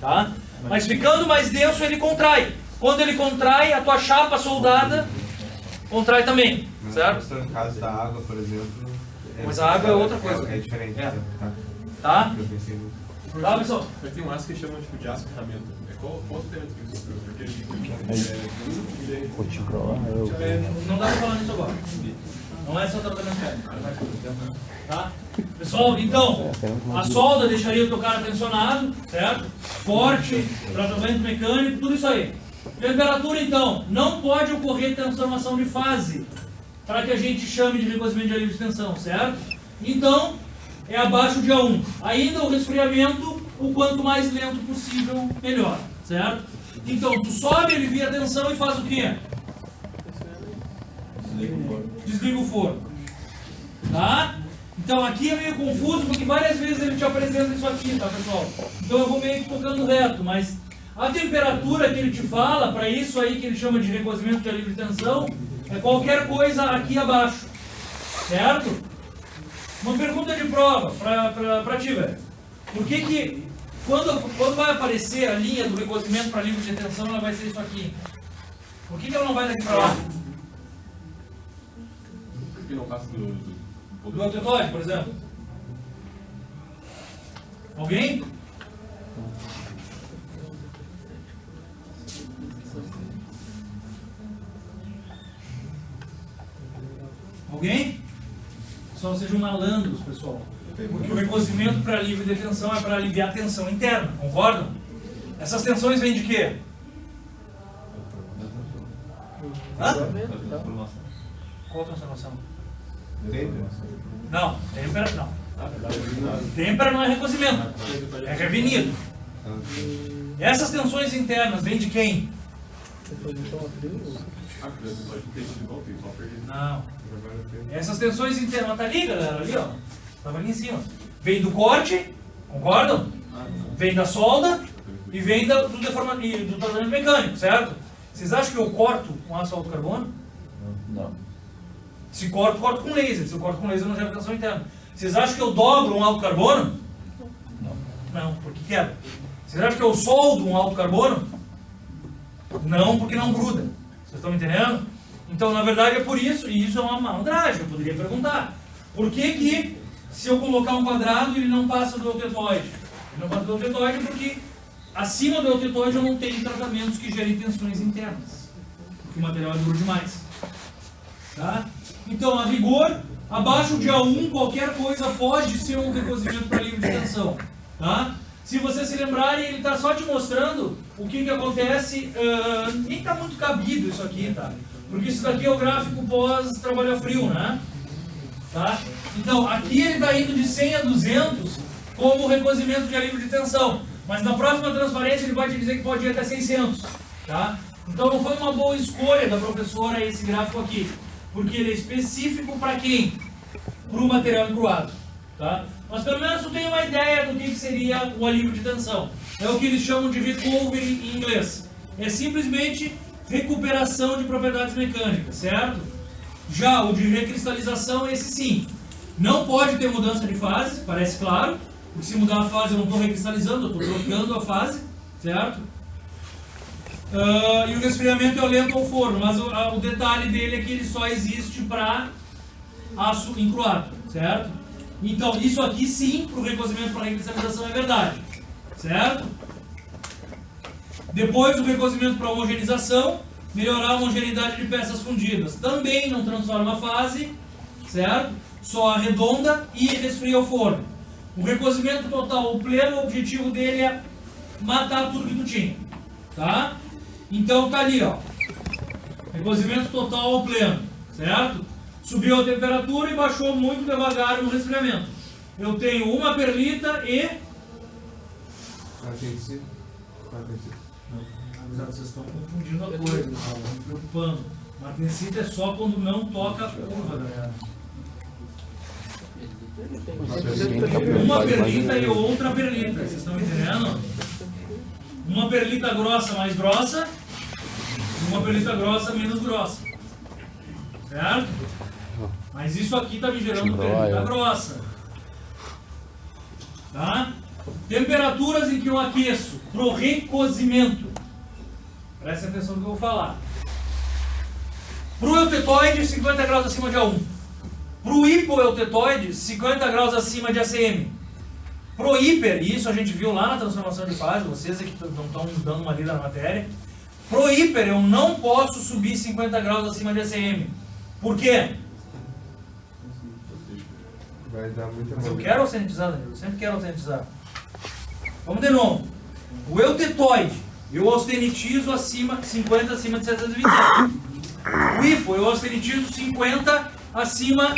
Tá? Mas ficando mais denso, ele contrai. Quando ele contrai, a tua chapa soldada contrai também. Certo? No caso da água, por exemplo... Mas a água é outra coisa. É diferente. É. Tá? Tá? Eu pensei no... Tá, pessoal? Mas tem um aço que chama tipo, de aço ferramenta. Qual o termo que você usa? Porque Não dá pra falar nisso agora. Não é só tratamento técnico. Tá? Pessoal, então, a solda deixaria o teu cara tensionado, certo? Corte, tratamento mecânico, tudo isso aí. Temperatura, então, não pode ocorrer transformação de fase para que a gente chame de recozimento de alívio de tensão, certo? Então, é abaixo de A1. Ainda o resfriamento, o quanto mais lento possível, melhor, certo? Então, tu sobe, alivia a tensão e faz o quê? Desliga o forno. Tá? Então aqui é meio confuso porque várias vezes ele te apresenta isso aqui, tá, pessoal? Então eu vou meio que tocando reto, mas a temperatura que ele te fala, para isso aí que ele chama de recozimento de alívio de tensão, é qualquer coisa aqui abaixo, certo? Uma pergunta de prova para ti, velho. Por que quando vai aparecer a linha do recozimento para alívio de tensão, ela vai ser isso aqui? Por que ela não vai daqui para lá? Por que não passa do Do altotóide, por exemplo? Alguém? Alguém? Só sejam malandros, pessoal. Porque o recozimento para alívio de tensão é para aliviar a tensão interna, concordam? Essas tensões vêm de quê? Hã? Qual transformação? Não, têmpera não. Têmpera não é recozimento, é revenido. Essas tensões internas vêm de quem? Não. Essas tensões internas, tá ali, galera, ali, ó. Tava ali em cima. Vem do corte, concordam? Vem da solda e vem do tratamento mecânico, certo? Vocês acham que eu corto com aço alto carbono? Não. Se corto com laser. Se eu corto com laser, não gera tensão interna. Vocês acham que eu dobro um alto carbono? Não. Não, porque quebra. Vocês acham que eu soldo um alto carbono? Não, porque não gruda. Vocês estão me entendendo? Então, na verdade, é por isso, e isso é uma malandragem, eu poderia perguntar. Por que se eu colocar um quadrado, ele não passa do eutetoide? Ele não passa do eutetoide porque acima do eutetoide eu não tenho tratamentos que gerem tensões internas. Porque o material é duro demais. Tá? Então, a rigor, abaixo de A1, qualquer coisa pode ser um recozimento para alívio de tensão. Tá? Se vocês se lembrarem, ele está só te mostrando o que acontece. Nem está muito cabido isso aqui, tá? Porque isso daqui é o gráfico pós-trabalho a frio, né? Tá? Então, aqui ele está indo de 100 a 200 como recozimento de alívio de tensão. Mas na próxima transparência ele vai te dizer que pode ir até 600. Tá? Então, não foi uma boa escolha da professora esse gráfico aqui. Porque ele é específico para quem? Para o material encruado. Tá? Mas pelo menos tu tem uma ideia do que seria o alívio de tensão. É o que eles chamam de recovery em inglês. É simplesmente recuperação de propriedades mecânicas, certo? Já o de recristalização, esse sim. Não pode ter mudança de fase, parece claro. Porque se mudar a fase eu não estou recristalizando, eu estou trocando a fase, certo? E o resfriamento é o lento ao forno, mas o detalhe dele é que ele só existe para aço encruado, certo? Então, isso aqui sim, para o recozimento para recristalização é verdade, certo? Depois, o recozimento para homogenização, melhorar a homogeneidade de peças fundidas. Também não transforma a fase, certo? Só arredonda e resfria o forno. O recozimento total, o pleno objetivo dele é matar tudo que tu tinha, tá? Então tá ali, ó, recozimento total ao pleno, certo? Subiu a temperatura e baixou muito devagar no resfriamento. Eu tenho uma perlita e... Vocês estão confundindo a coisa, estão me preocupando. Martensita é só quando não toca a curva, galera. Uma perlita e outra perlita, vocês estão entendendo? Uma perlita grossa mais grossa e uma perlita grossa menos grossa, certo? Mas isso aqui está me gerando perlita grossa, tá? Temperaturas em que eu aqueço pro recozimento, presta atenção no que eu vou falar. Pro eutetoide, 50 graus acima de A1. Pro hipoeutetoide, 50 graus acima de ACM. Pro hiper, e isso a gente viu lá na transformação de fase, vocês aqui não estão dando uma lida na matéria. Pro hiper, eu não posso subir 50 graus acima de ACM. Por quê? Vai dar muita Mas eu quero auxentizar, Danilo, eu sempre quero auxentizar. Vamos de novo. O eutetoide, eu austenitizo 50 acima de 727. O hipo, eu austenitizo 50 acima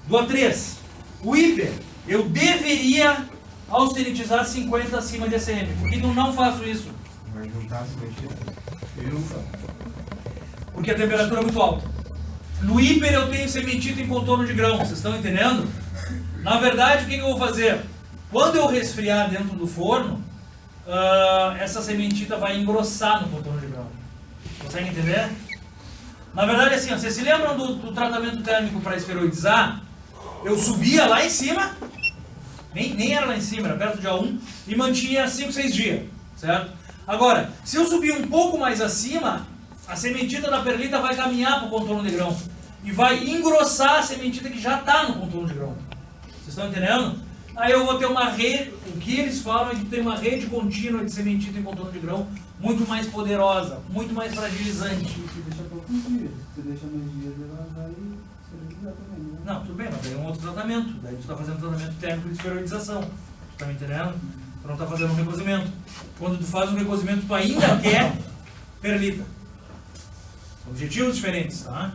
do A3. O hiper, eu deveria austenitizar 50 acima de ACM. Por que eu não faço isso? Vai juntar as mexidas. Porque a temperatura é muito alta. No hiper eu tenho sementita em contorno de grão, vocês estão entendendo? Na verdade, o que eu vou fazer? Quando eu resfriar dentro do forno, essa sementita vai engrossar no contorno de grão. Consegue entender? Na verdade, assim, ó, vocês se lembram do tratamento térmico para esferoidizar? Eu subia lá em cima, nem era lá em cima, era perto de A1, e mantinha 5, 6 dias, certo? Agora, se eu subir um pouco mais acima, a sementita da perlita vai caminhar para o contorno de grão e vai engrossar a sementita que já está no contorno de grão. Vocês estão entendendo? Aí eu vou ter uma rede, o que eles falam é que tem uma rede contínua de sementita em contorno de grão muito mais poderosa, muito mais fragilizante. Você deixa poucos dias. Você deixa mais dias, ela vai esterilizar também, né? Não, tudo bem, mas daí é um outro tratamento. Daí tu está fazendo tratamento térmico de esferoidização. Tu está me entendendo? Tu não está fazendo um recozimento. Quando tu faz um recozimento, tu ainda quer perlita. Objetivos diferentes, tá?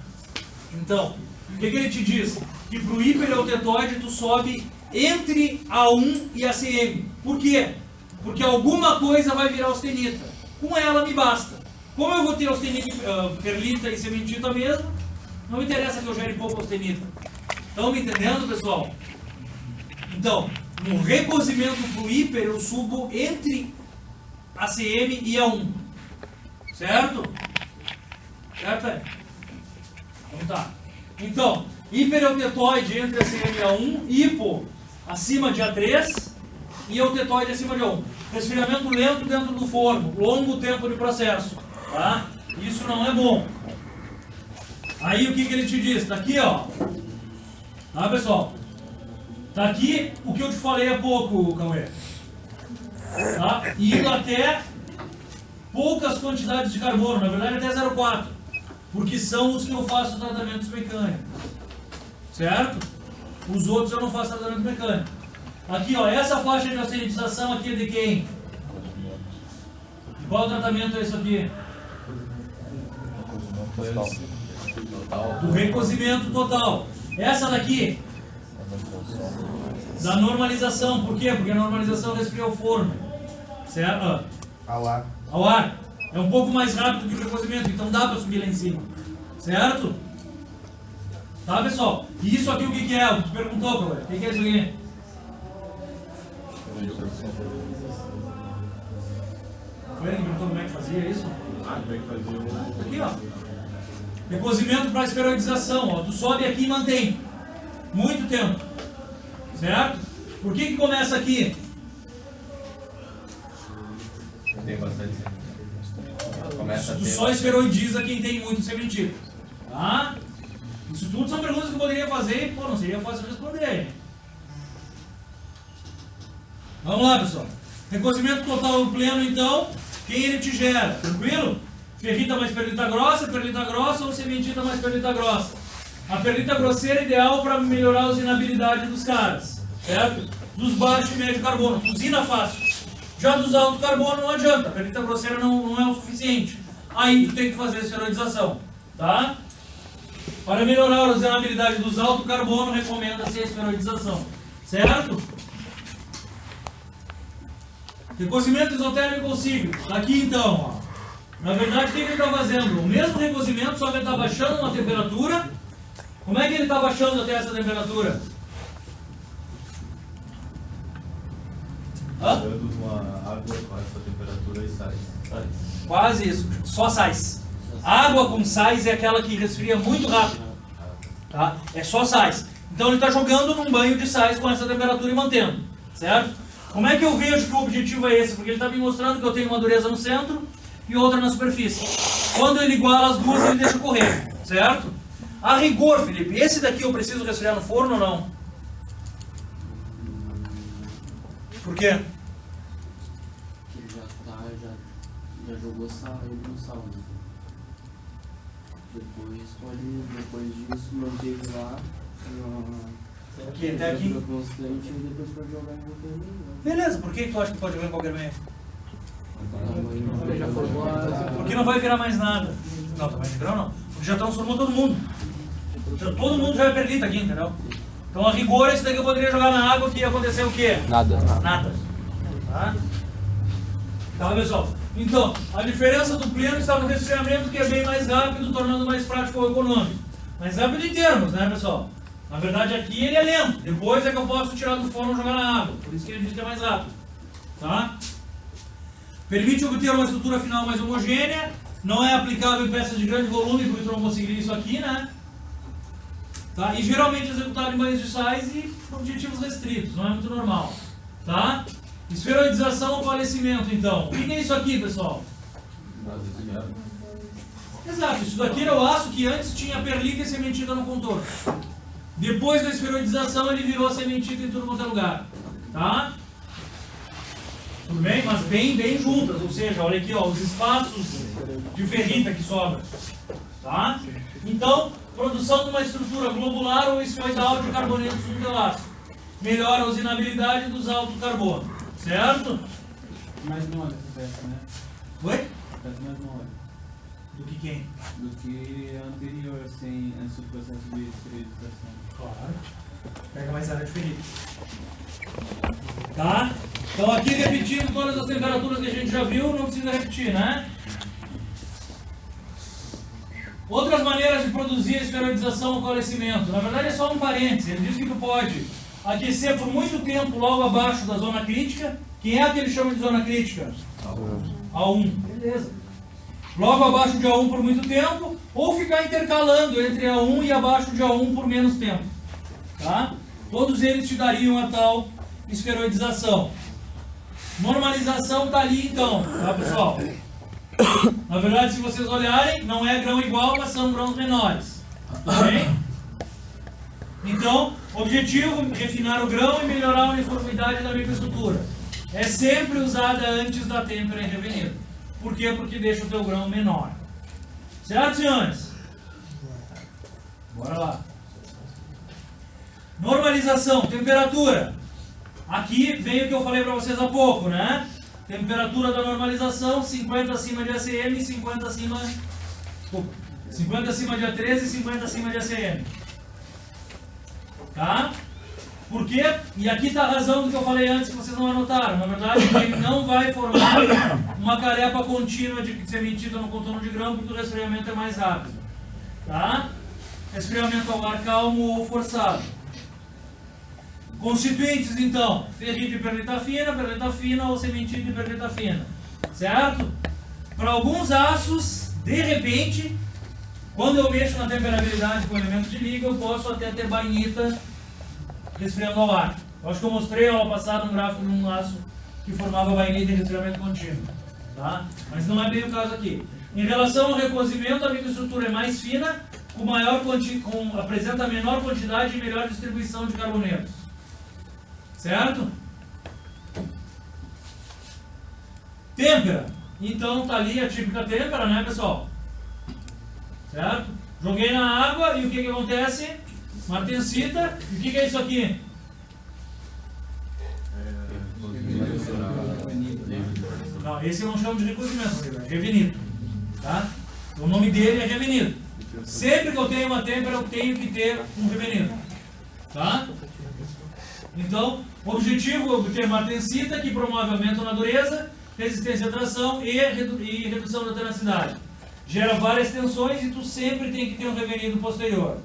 Então, o que ele te diz? Que para o hiperaltetoide tu sobe entre A1 e ACM. Por quê? Porque alguma coisa vai virar austenita. Com ela me basta. Como eu vou ter austenita, perlita e sementita mesmo, não me interessa que eu gere pouco austenita. Estão me entendendo, pessoal? Então, no recozimento para o hiper eu subo entre ACM e A1. Certo? Certo? Então tá. Então, hiperaltetoide entre ACM e A1, hipo acima de A3 e altetóide acima de A1. Resfriamento lento dentro do forno, longo tempo de processo, tá? Isso não é bom. Aí o que ele te diz? Tá aqui, ó. Tá, pessoal? Tá aqui o que eu te falei há pouco, Cauê. Tá? Indo até poucas quantidades de carbono, na verdade até 0,4. Porque são os que eu faço tratamentos mecânicos. Certo? Os outros eu não faço tratamento mecânico. Aqui, ó, essa faixa de austenitização aqui é de quem? Qual tratamento é isso aqui? Do recozimento total. Essa daqui? Da normalização. Por quê? Porque a normalização resfria o forno. Certo? Ao ar. Ao ar. É um pouco mais rápido que o recozimento, então dá para subir lá em cima. Certo? Tá, pessoal? E isso aqui o que é? Tu perguntou, Cauê. O que é isso aqui? Foi ele que perguntou como é que fazia isso? Como é que fazia? Aqui, ó. Recozimento para esferoidização, ó. Tu sobe aqui e mantém. Muito tempo. Certo? Por que começa aqui? Tem bastante. Começa a Tu ter. só esferoidiza quem tem muito sementita. Tá? Isso tudo são perguntas que eu poderia fazer e, pô, não seria fácil responder. Vamos lá, pessoal. Recozimento total pleno, então. Quem ele te gera? Tranquilo? Ferrita mais perlita grossa ou sementita mais perlita grossa? A perlita grosseira é ideal para melhorar a usinabilidade dos caras, certo? Dos baixos e médio carbono. Usina fácil. Já dos alto carbono não adianta. A perlita grosseira não é o suficiente. Aí tu tem que fazer a esferoidização, tá? Para melhorar a usinabilidade dos alto carbono, recomenda-se a esferoidização, certo? Recozimento isotérmico ou cíclico. Aqui então, ó. Na verdade, o que ele está fazendo? O mesmo recozimento, só que ele está baixando uma temperatura. Como é que ele está baixando até essa temperatura? Hã? Dando uma água com essa temperatura e sais. Quase isso. Só sais. Água com sais é aquela que resfria muito rápido. Tá? É só sais. Então ele está jogando num banho de sais com essa temperatura e mantendo. Certo? Como é que eu vejo que o objetivo é esse? Porque ele está me mostrando que eu tenho uma dureza no centro e outra na superfície. Quando ele iguala as duas, ele deixa correr. Certo? A rigor, Felipe, esse daqui eu preciso resfriar no forno ou não? Por quê? Ele já jogou sal, ele no sal, né? Depois disso, manteve lá Aqui, até aqui. constante e depois pode jogar em qualquer meio. Beleza, por que tu acha que pode jogar em qualquer meio? Já formou Porque não vai virar mais nada. Não, tamanho de grão não. Porque já transformou todo mundo. Todo mundo já é perlita aqui, entendeu? Então a rigor esse daqui eu poderia jogar na água que ia acontecer o quê? Nada. Nada. Tá? Tá, pessoal? Então, a diferença do pleno está no resfriamento, que é bem mais rápido, tornando mais prático ou econômico. Mais rápido em termos, né, pessoal? Na verdade, aqui ele é lento. Depois é que eu posso tirar do forno e jogar na água. Por isso que ele diz que é mais rápido. Tá? Permite obter uma estrutura final mais homogênea. Não é aplicável em peças de grande volume, porque tu não conseguiria isso aqui, né? Tá? E geralmente executado em banhos de sais e por objetivos restritos. Não é muito normal. Tá? Esferoidização ou falecimento, então. O que é isso aqui, pessoal? Exato, isso daqui era o aço que antes tinha perlita e sementita no contorno. Depois da esferoidização ele virou sementita em tudo quanto é lugar. Tá? Tudo bem? Mas bem juntas, ou seja, olha aqui, ó, os espaços de ferrita que sobram. Tá? Então, produção de uma estrutura globular ou esferoidal de carboneto subtelaço. Melhora a usinabilidade dos altos carbono. Certo? Mais mole essa peça, né? Oi? Peça mais mole. Do que quem? Do que a anterior, sem antes do processo de esterilização. Claro. Pega mais área de ferrita. Tá? Então aqui repetindo todas as temperaturas que a gente já viu, não precisa repetir, né? Outras maneiras de produzir a esferoidização ou coalescimento. Na verdade é só um parênteses. Ele diz que tu pode aquecer por muito tempo logo abaixo da zona crítica. Quem é que ele chama de zona crítica? A1. Beleza. Logo abaixo de A1 por muito tempo, ou ficar intercalando entre A1 e abaixo de A1 por menos tempo. Tá? Todos eles te dariam a tal esferoidização. Normalização está ali então, tá, pessoal? Na verdade, se vocês olharem, não é grão igual, mas são grãos menores. Tudo bem? Então, objetivo, refinar o grão e melhorar a uniformidade da microestrutura. É sempre usada antes da têmpera em revenido. Por quê? Porque deixa o teu grão menor. Certo, senhores? Bora lá. Normalização, temperatura. Aqui vem o que eu falei para vocês há pouco, né? Temperatura da normalização, 50 acima de ACM, 50 acima... Desculpa. 50 acima de A13 e 50 acima de ACM. Tá? Por quê? E aqui está a razão do que eu falei antes que vocês não anotaram. Na verdade, ele não vai formar uma carepa contínua de sementita no contorno de grão, porque o resfriamento é mais rápido. Tá? Resfriamento ao ar calmo ou forçado. Constituintes, então, ferrita e perlita fina ou sementita e perlita fina. Certo? Para alguns aços, de repente, quando eu mexo na temperabilidade com o elemento de liga, eu posso até ter bainita resfriando ao ar. Eu acho que eu mostrei a aula passada um gráfico de um aço que formava bainita e resfriamento contínuo. Tá? Mas não é bem o caso aqui. Em relação ao recozimento, a microestrutura é mais fina, apresenta menor quantidade e melhor distribuição de carbonetos. Certo? Têmpera. Então tá ali a típica têmpera, né, pessoal? Certo? Joguei na água e o que acontece? Martensita. E o que é isso aqui? Não, esse eu não chamo de recozimento, é revenido. Tá? O nome dele é revenido. Sempre que eu tenho uma têmpera, eu tenho que ter um revenido. Tá? Então, o objetivo é obter martensita, que promove aumento na dureza, resistência à tração e redução da tenacidade. Gera várias tensões e tu sempre tem que ter um revenido posterior.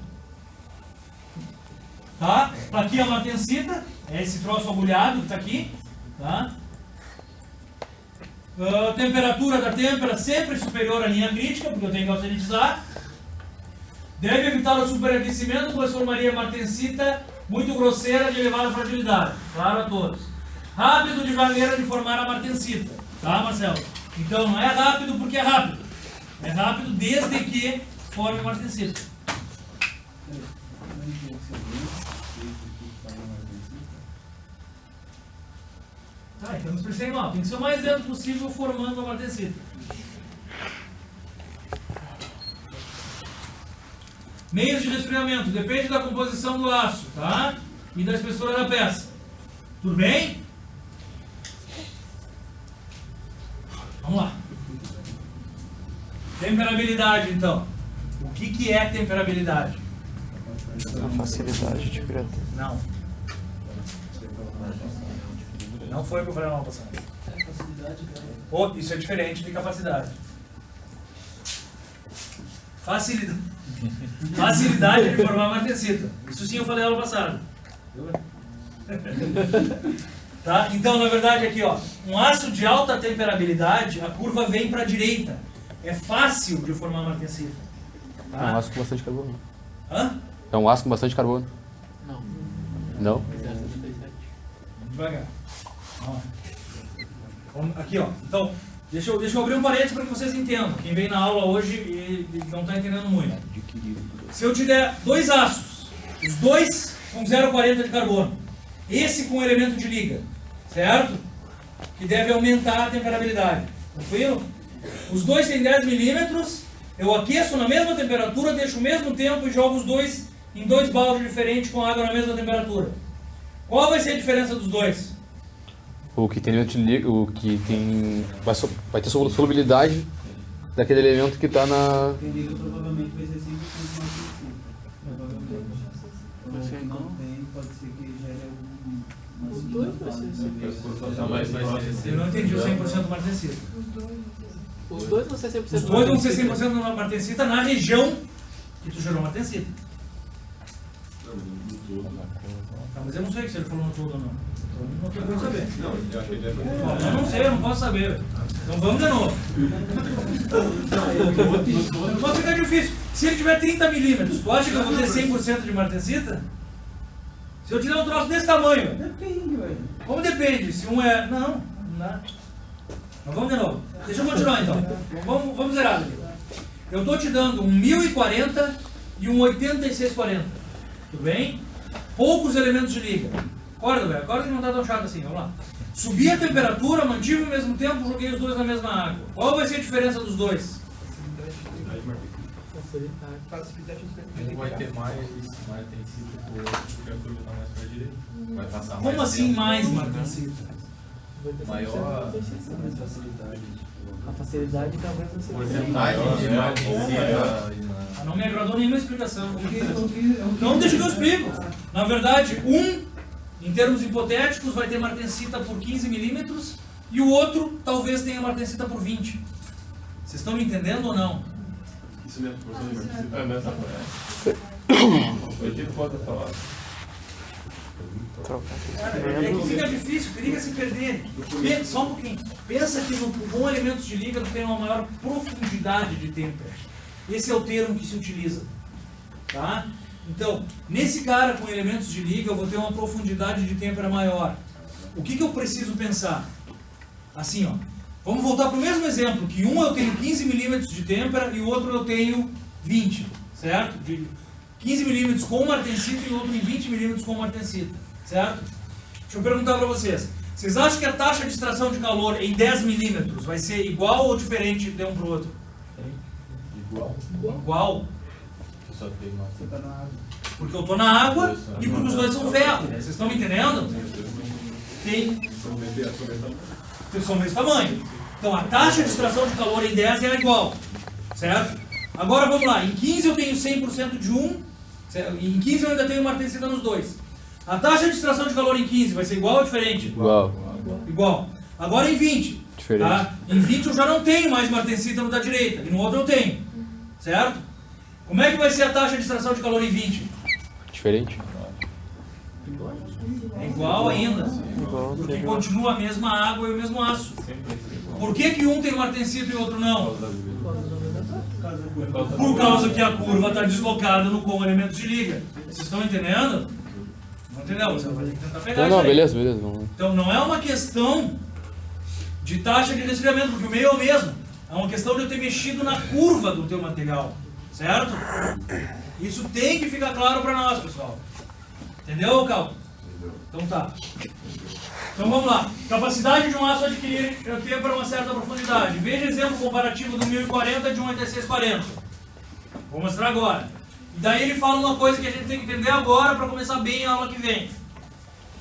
Tá? Tá aqui a martensita, é esse troço agulhado que está aqui. Tá? A temperatura da têmpera sempre superior à linha crítica, porque eu tenho que auxiliar. Deve evitar o superaquecimento, pois formaria martensita muito grosseira de elevada fragilidade. Claro a todos. Rápido de maneira de formar a martensita. Tá, Marcelo? Então não é rápido porque é rápido. É rápido desde que forme a martensita. Tá, então não se percebe mal. Tem que ser o mais dentro possível formando a martensita. Meios de resfriamento, depende da composição do aço, tá? E da espessura da peça. Tudo bem? Vamos lá. Temperabilidade, então. O que é temperabilidade? A facilidade de criar. Não. Não foi o que eu falei na aula passada. Isso é diferente de capacidade. Facilidade de formar martensita. Isso sim eu falei aula passada. Tá? Então, na verdade, aqui, ó, um aço de alta temperabilidade, a curva vem para a direita. É fácil de formar martensita. É um Tá? aço com bastante carbono. Hã? É um aço com bastante carbono. Não. Não? Devagar. Ó. Aqui, ó. Então, deixa eu abrir um parênteses para que vocês entendam. Quem vem na aula hoje e não está entendendo muito. Se eu te der dois aços, os dois com 0,40 de carbono, esse com elemento de liga, certo? Que deve aumentar a temperabilidade. Tranquilo? Os dois têm 10 milímetros, eu aqueço na mesma temperatura, deixo o mesmo tempo e jogo os dois em dois baldes diferentes com água na mesma temperatura. Qual vai ser a diferença dos dois? O que tem elemento de liga, o que tem. Vai ter solubilidade daquele elemento que está na. Tem liga provavelmente vai ser 5% mais que 5. Provavelmente. Não tem, pode ser que gere alguma Eu não entendi o 100% martensita. Os dois vão ser 100%. Os dois vão ser 100% martensita na região que tu gerou martensita. Tá, mas eu não sei se ele falou no todo ou não. Não tenho como saber. Não, eu acho que ele Eu não sei, eu não posso saber. Então vamos de novo. Não pode ficar difícil. Se ele tiver 30 milímetros, tu acha que eu vou ter 100% de martensita? Se eu tiver um troço desse tamanho, Depende, velho. como depende? Se um é... Não dá. Mas vamos de novo. Deixa eu continuar então. Vamos zerar aqui. Eu estou te dando um 1040 e um 8640. Tudo bem? Poucos elementos de liga. Acorda, velho. Acorda que não está tão chato assim. Vamos lá. Subi a temperatura, mantive ao mesmo tempo, joguei os dois na mesma água. Qual vai ser a diferença dos dois? Um vai ter mais tensita por outro, porque a curva está mais para a direita. Vai passar mais Como assim tempo. mais martensita? Maior A facilidade talvez não seja. porcentagem de martensita. Ah, não me agradou nenhuma explicação. Então deixa que eu explico. Na verdade, em termos hipotéticos, vai ter martensita por 15 milímetros e o outro talvez tenha martensita por 20. Vocês estão me entendendo ou não? Isso mesmo, porção de martensita. É nessa coisa. Eu tive foto a falar. É que fica difícil, periga se perder. Só um pouquinho. Pensa que com elementos de liga tu tem uma maior profundidade de têmpera. Esse é o termo que se utiliza. Tá? Então, nesse cara com elementos de liga, eu vou ter uma profundidade de têmpera maior. O que eu preciso pensar? Assim, ó. Vamos voltar para o mesmo exemplo, que um eu tenho 15 milímetros de têmpera e o outro eu tenho 20, certo? De 15 milímetros com martensita e o outro em 20 milímetros com martensita, certo? Deixa eu perguntar para vocês. Vocês acham que a taxa de extração de calor em 10 milímetros vai ser igual ou diferente de um para o outro? Igual. Só tem mais. Você tá na água. Porque eu estou na água e porque os dois são ferro. Vocês estão me entendendo? Tem. São o mesmo tamanho. Então a taxa de extração de calor em 10 é igual. Certo? Agora vamos lá. Em 15 eu tenho 100% de um. Em 15 eu ainda tenho martensita nos dois. A taxa de extração de calor em 15 vai ser igual ou diferente? Igual. Igual. Agora em 20. Diferente. Tá? Em 20 eu já não tenho mais martensita no da direita. E no outro eu tenho. Certo? Como é que vai ser a taxa de extração de calor em 20? Diferente. É igual ainda. Porque continua a mesma água e o mesmo aço. Por que um tem martensita e o outro não? Por causa que a curva está deslocada no com elementos de liga. Vocês estão entendendo? Não entendeu? Você vai ter que tentar pegar Não, isso aí. beleza, beleza. Vamos lá. Então não é uma questão de taxa de resfriamento, porque o meio é o mesmo. É uma questão de eu ter mexido na curva do teu material. Certo? Isso tem que ficar claro para nós, pessoal. Entendeu, Cal? Então tá. Então vamos lá. Capacidade de um aço adquirir têmpera a uma certa profundidade. Veja exemplo comparativo do 1040 de um 8640. Vou mostrar agora. E daí ele fala uma coisa que a gente tem que entender agora para começar bem a aula que vem.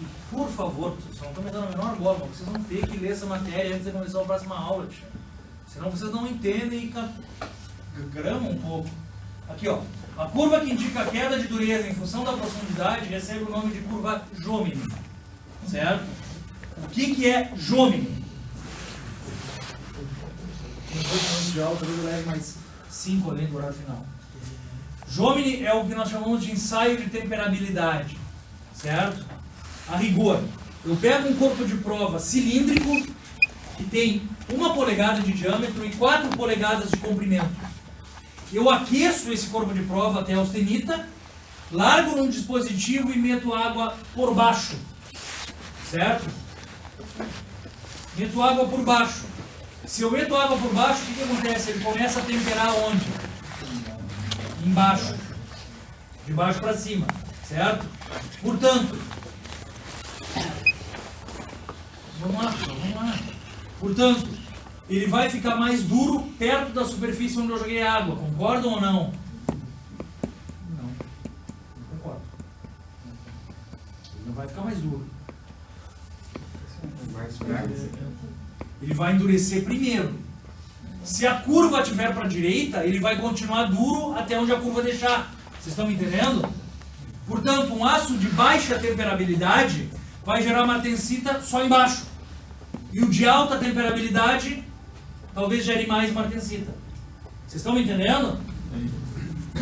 E, por favor, vocês não estão me dando a menor bola, mas vocês vão ter que ler essa matéria antes de começar a próxima aula. Tia. Senão vocês não entendem e gramam um pouco. Aqui, ó. A curva que indica a queda de dureza em função da profundidade recebe o nome de curva Jomini. Certo? O que é Jomini? Mundial, talvez eu leve mais 5 além do horário final. Jomini é o que nós chamamos de ensaio de temperabilidade, certo? A rigor, eu pego um corpo de prova cilíndrico que tem 1 polegada de diâmetro e 4 polegadas de comprimento. Eu aqueço esse corpo de prova até a austenita, largo num dispositivo e meto água por baixo, certo? Meto água por baixo. Se eu meto água por baixo, o que acontece? Ele começa a temperar onde? Embaixo. De baixo para cima, certo? Portanto, vamos lá. Portanto, ele vai ficar mais duro perto da superfície onde eu joguei água. Concordam ou não? Não concordo. Ele não vai ficar mais duro. Mais fraco. Ele vai endurecer primeiro. Se a curva estiver para a direita, ele vai continuar duro até onde a curva deixar. Vocês estão me entendendo? Portanto, um aço de baixa temperabilidade vai gerar martensita só embaixo. E o de alta temperabilidade talvez gere mais martensita. Vocês estão me entendendo?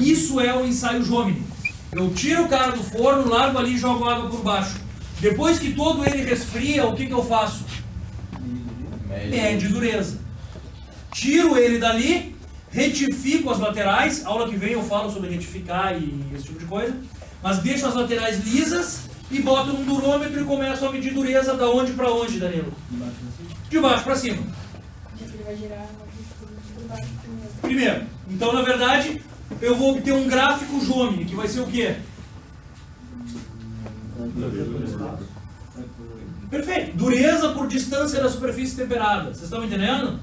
Isso é o ensaio Jomini. Eu tiro o cara do forno, largo ali e jogo água por baixo. Depois que todo ele resfria, o que eu faço? Mede dureza. Tiro ele dali, retifico as laterais. Aula que vem eu falo sobre retificar e esse tipo de coisa. Mas deixo as laterais lisas e boto num durômetro e começo a medir dureza da onde para onde, Danilo? De baixo para cima. Ele vai gerar por baixo Primeiro. Então, na verdade, eu vou obter um gráfico Jomini, que vai ser o quê? Perfeito. Dureza por distância da superfície temperada. Vocês estão me entendendo?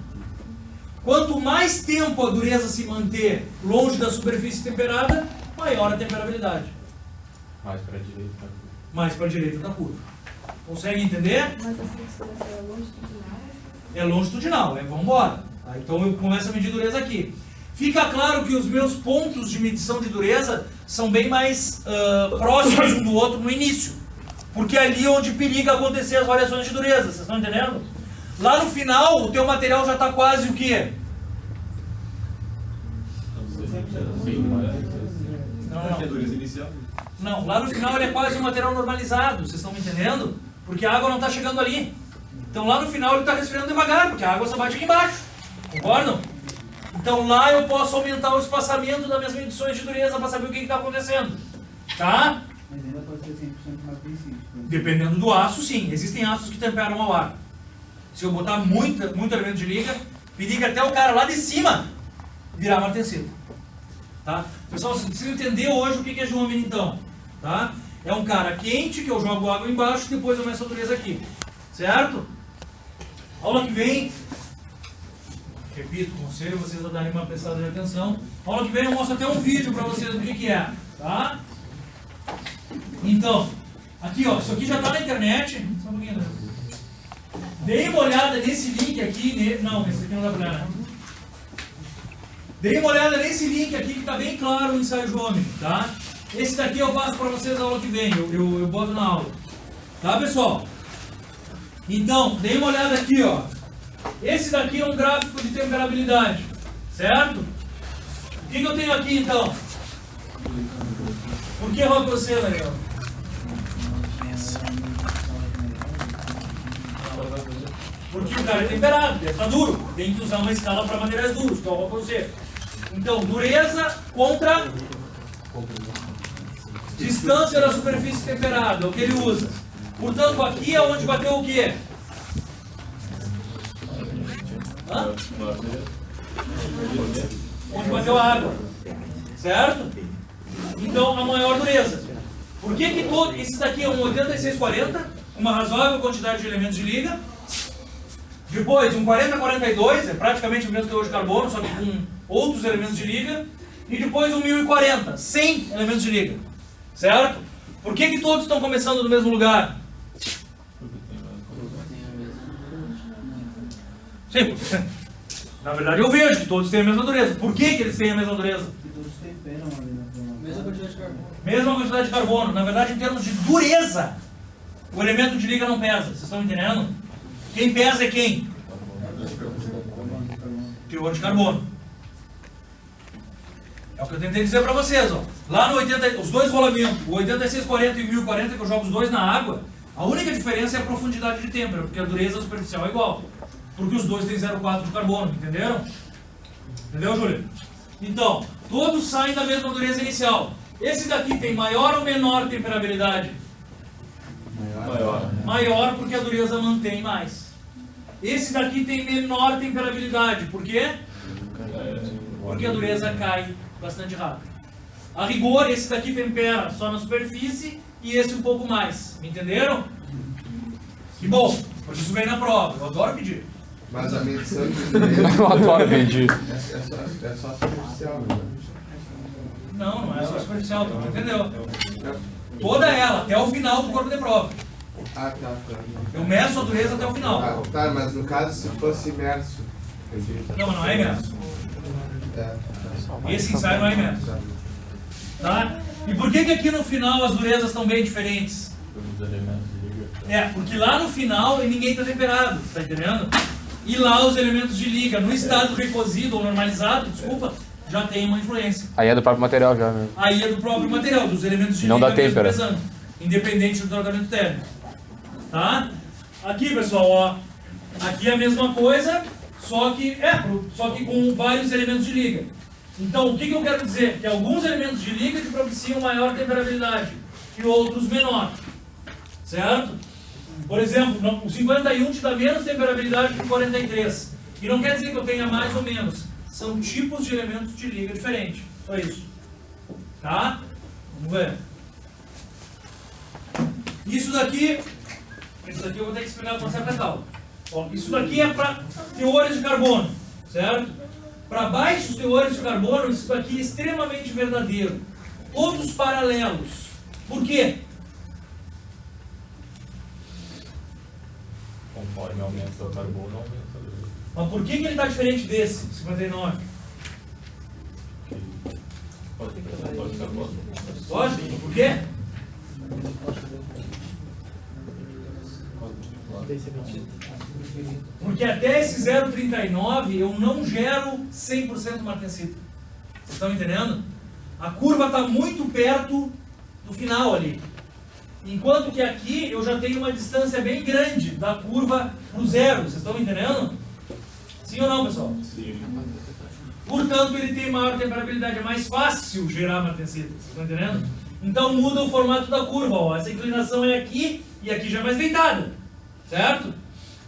Quanto mais tempo a dureza se manter longe da superfície temperada, maior a temperabilidade. Mais para a direita. Mais para a direita da curva. Consegue entender? Mas essa distância é longitudinal? É longitudinal, vamos embora. Então eu começo a medir dureza aqui. Fica claro que os meus pontos de medição de dureza são bem mais próximos um do outro no início. Porque é ali onde periga acontecer as variações de dureza, vocês estão entendendo? Lá no final, o teu material já está quase o quê? Não, lá no final ele é quase um material normalizado, vocês estão me entendendo? Porque a água não está chegando ali. Então lá no final ele está resfriando devagar, porque a água só bate aqui embaixo. Concordam? Então lá eu posso aumentar o espaçamento das minhas medições de dureza para saber o que está acontecendo. Tá? Mas ainda pode ser 100% mais preciso. Dependendo do aço, sim. Existem aços que temperam ao ar. Se eu botar muito elemento de liga, periga até o cara lá de cima virar martensita. Tá? Pessoal, vocês precisam entender hoje o que é Jomini então. Tá? É um cara quente que eu jogo água embaixo e depois eu meço a dureza aqui. Certo? Aula que vem, repito, conselho vocês a darem uma prestada de atenção. Aula que vem eu mostro até um vídeo para vocês do que é. Tá? Então, aqui ó, isso aqui já está na internet. Só um pouquinho. Dei uma olhada nesse link aqui. Não, esse aqui não dá pra olhar, né? Dei uma olhada nesse link aqui que está bem claro o ensaio Jomini, tá? Esse daqui eu passo para vocês na aula que vem, eu boto na aula. Tá, pessoal? Então, dei uma olhada aqui, ó. Esse daqui é um gráfico de temperabilidade, certo? O que eu tenho aqui, então? Por que você, Daniel? Porque o cara é temperado, está duro. Tem que usar uma escala para materiais duros, que é o você. Então, dureza contra distância da superfície temperada, é o que ele usa. Portanto, aqui é onde bateu o quê? Hã? Onde bateu a água. Certo? Então, a maior dureza. Por que todo... Esse daqui é um 8640, uma razoável quantidade de elementos de liga. Depois, um 4042, é praticamente o mesmo teor de carbono, só que com outros elementos de liga. E depois um 1040, 100 elementos de liga. Certo? Por que todos estão começando no mesmo lugar? Sim. Na verdade eu vejo que todos têm a mesma dureza. Por que eles têm a mesma dureza? Que todos temperam ali na Mesma quantidade de carbono. Mesma quantidade de carbono. Na verdade, em termos de dureza, o elemento de liga não pesa. Vocês estão entendendo? Quem pesa é quem? Teor de carbono. É o que eu tentei dizer para vocês, ó. Lá no 80, os dois rolamentos, o 8640 e o 1040, que eu jogo os dois na água, a única diferença é a profundidade de têmpera, porque a dureza superficial é igual. Porque os dois têm 0,4 de carbono, entenderam? Entendeu, Júlio? Então, todos saem da mesma dureza inicial. Esse daqui tem maior ou menor temperabilidade? Maior. Maior, porque a dureza mantém mais. Esse daqui tem menor temperabilidade, por quê? Porque a dureza cai bastante rápido. A rigor, esse daqui tempera só na superfície e esse um pouco mais. Me entenderam? Que bom, porque isso vem na prova. Eu adoro pedir. Mas a medição de Eu adoro medir. é só superficial, né? Não, não é só superficial, tu não entendeu? Toda ela, até o final do corpo de prova. Ah, tá. Eu meço a dureza até o final. Tá, mas no caso, se fosse imerso. Não, mas não é imerso. Esse ensaio não é imerso. Tá? E por que aqui no final as durezas estão bem diferentes? Porque lá no final ninguém está temperado, tá entendendo? E lá os elementos de liga, no estado recosido ou normalizado, desculpa, já tem uma influência. Aí é do próprio material já, né? Aí é do próprio material, dos elementos de Não liga dá mesmo têmpera. pesando, independente do tratamento térmico. Tá? Aqui, pessoal, ó, aqui é a mesma coisa, só que com vários elementos de liga. Então, o que eu quero dizer? Que alguns elementos de liga te propiciam maior temperabilidade e outros menor. Certo? Por exemplo, o 51 te dá menos temperabilidade que o 43. E não quer dizer que eu tenha mais ou menos. São tipos de elementos de liga diferentes. Só isso. Tá? Vamos ver. Isso daqui eu vou ter que explicar com certa calma. Ó, isso daqui é para teores de carbono. Certo? Para baixos teores de carbono, isso daqui é extremamente verdadeiro. Todos paralelos. Por quê? Conforme aumenta o carbono, aumenta a dureza. Mas por que ele está diferente desse, 59? Pode ser carbono. Lógico, por quê? Porque até esse 0,39 eu não gero 100% martensita. Vocês estão entendendo? A curva está muito perto do final ali. Enquanto que aqui eu já tenho uma distância bem grande da curva para o zero. Vocês estão entendendo? Sim ou não, pessoal? Sim. Portanto, ele tem maior temperabilidade. É mais fácil gerar martensita. Vocês estão entendendo? Então muda o formato da curva. Ó. Essa inclinação é aqui e aqui já é mais deitada. Certo?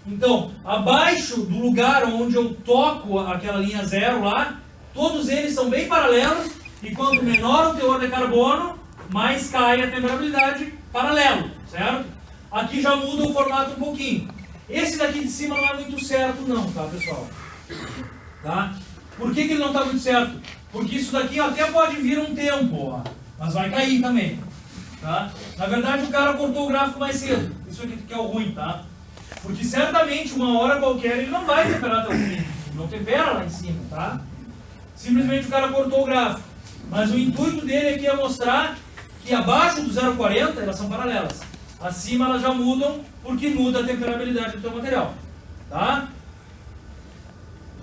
Então, abaixo do lugar onde eu toco aquela linha zero lá, todos eles são bem paralelos. E quanto menor o teor de carbono, mais cai a temperabilidade paralelo, certo? Aqui já muda o formato um pouquinho. Esse daqui de cima não é muito certo não, tá, pessoal? Tá? Por que ele não está muito certo? Porque isso daqui até pode vir um tempo, ó, mas vai cair também. Tá? Na verdade, o cara cortou o gráfico mais cedo. Isso aqui que é o ruim, tá? Porque certamente, uma hora qualquer, ele não vai temperar até o fim. Não tempera lá em cima, tá? Simplesmente o cara cortou o gráfico. Mas o intuito dele aqui é mostrar que abaixo do 0,40 elas são paralelas. Acima elas já mudam, porque muda a temperabilidade do teu material. Tá?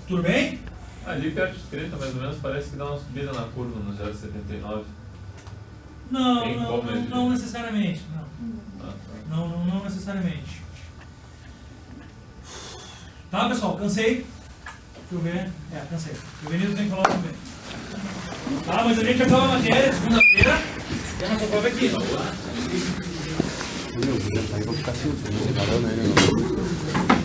Tudo bem? Ali perto de 30, mais ou menos, parece que dá uma subida na curva no 0,79. Não necessariamente. Ah, tá. Não necessariamente. Tá, pessoal? Cansei. Deixa eu ver. Cansei. O Benito tem que falar também. Tá, mas a gente acaba a matéria segunda-feira. E a nossa prova é aqui. Meu Deus, aí vou ficar assim, você não parou, né?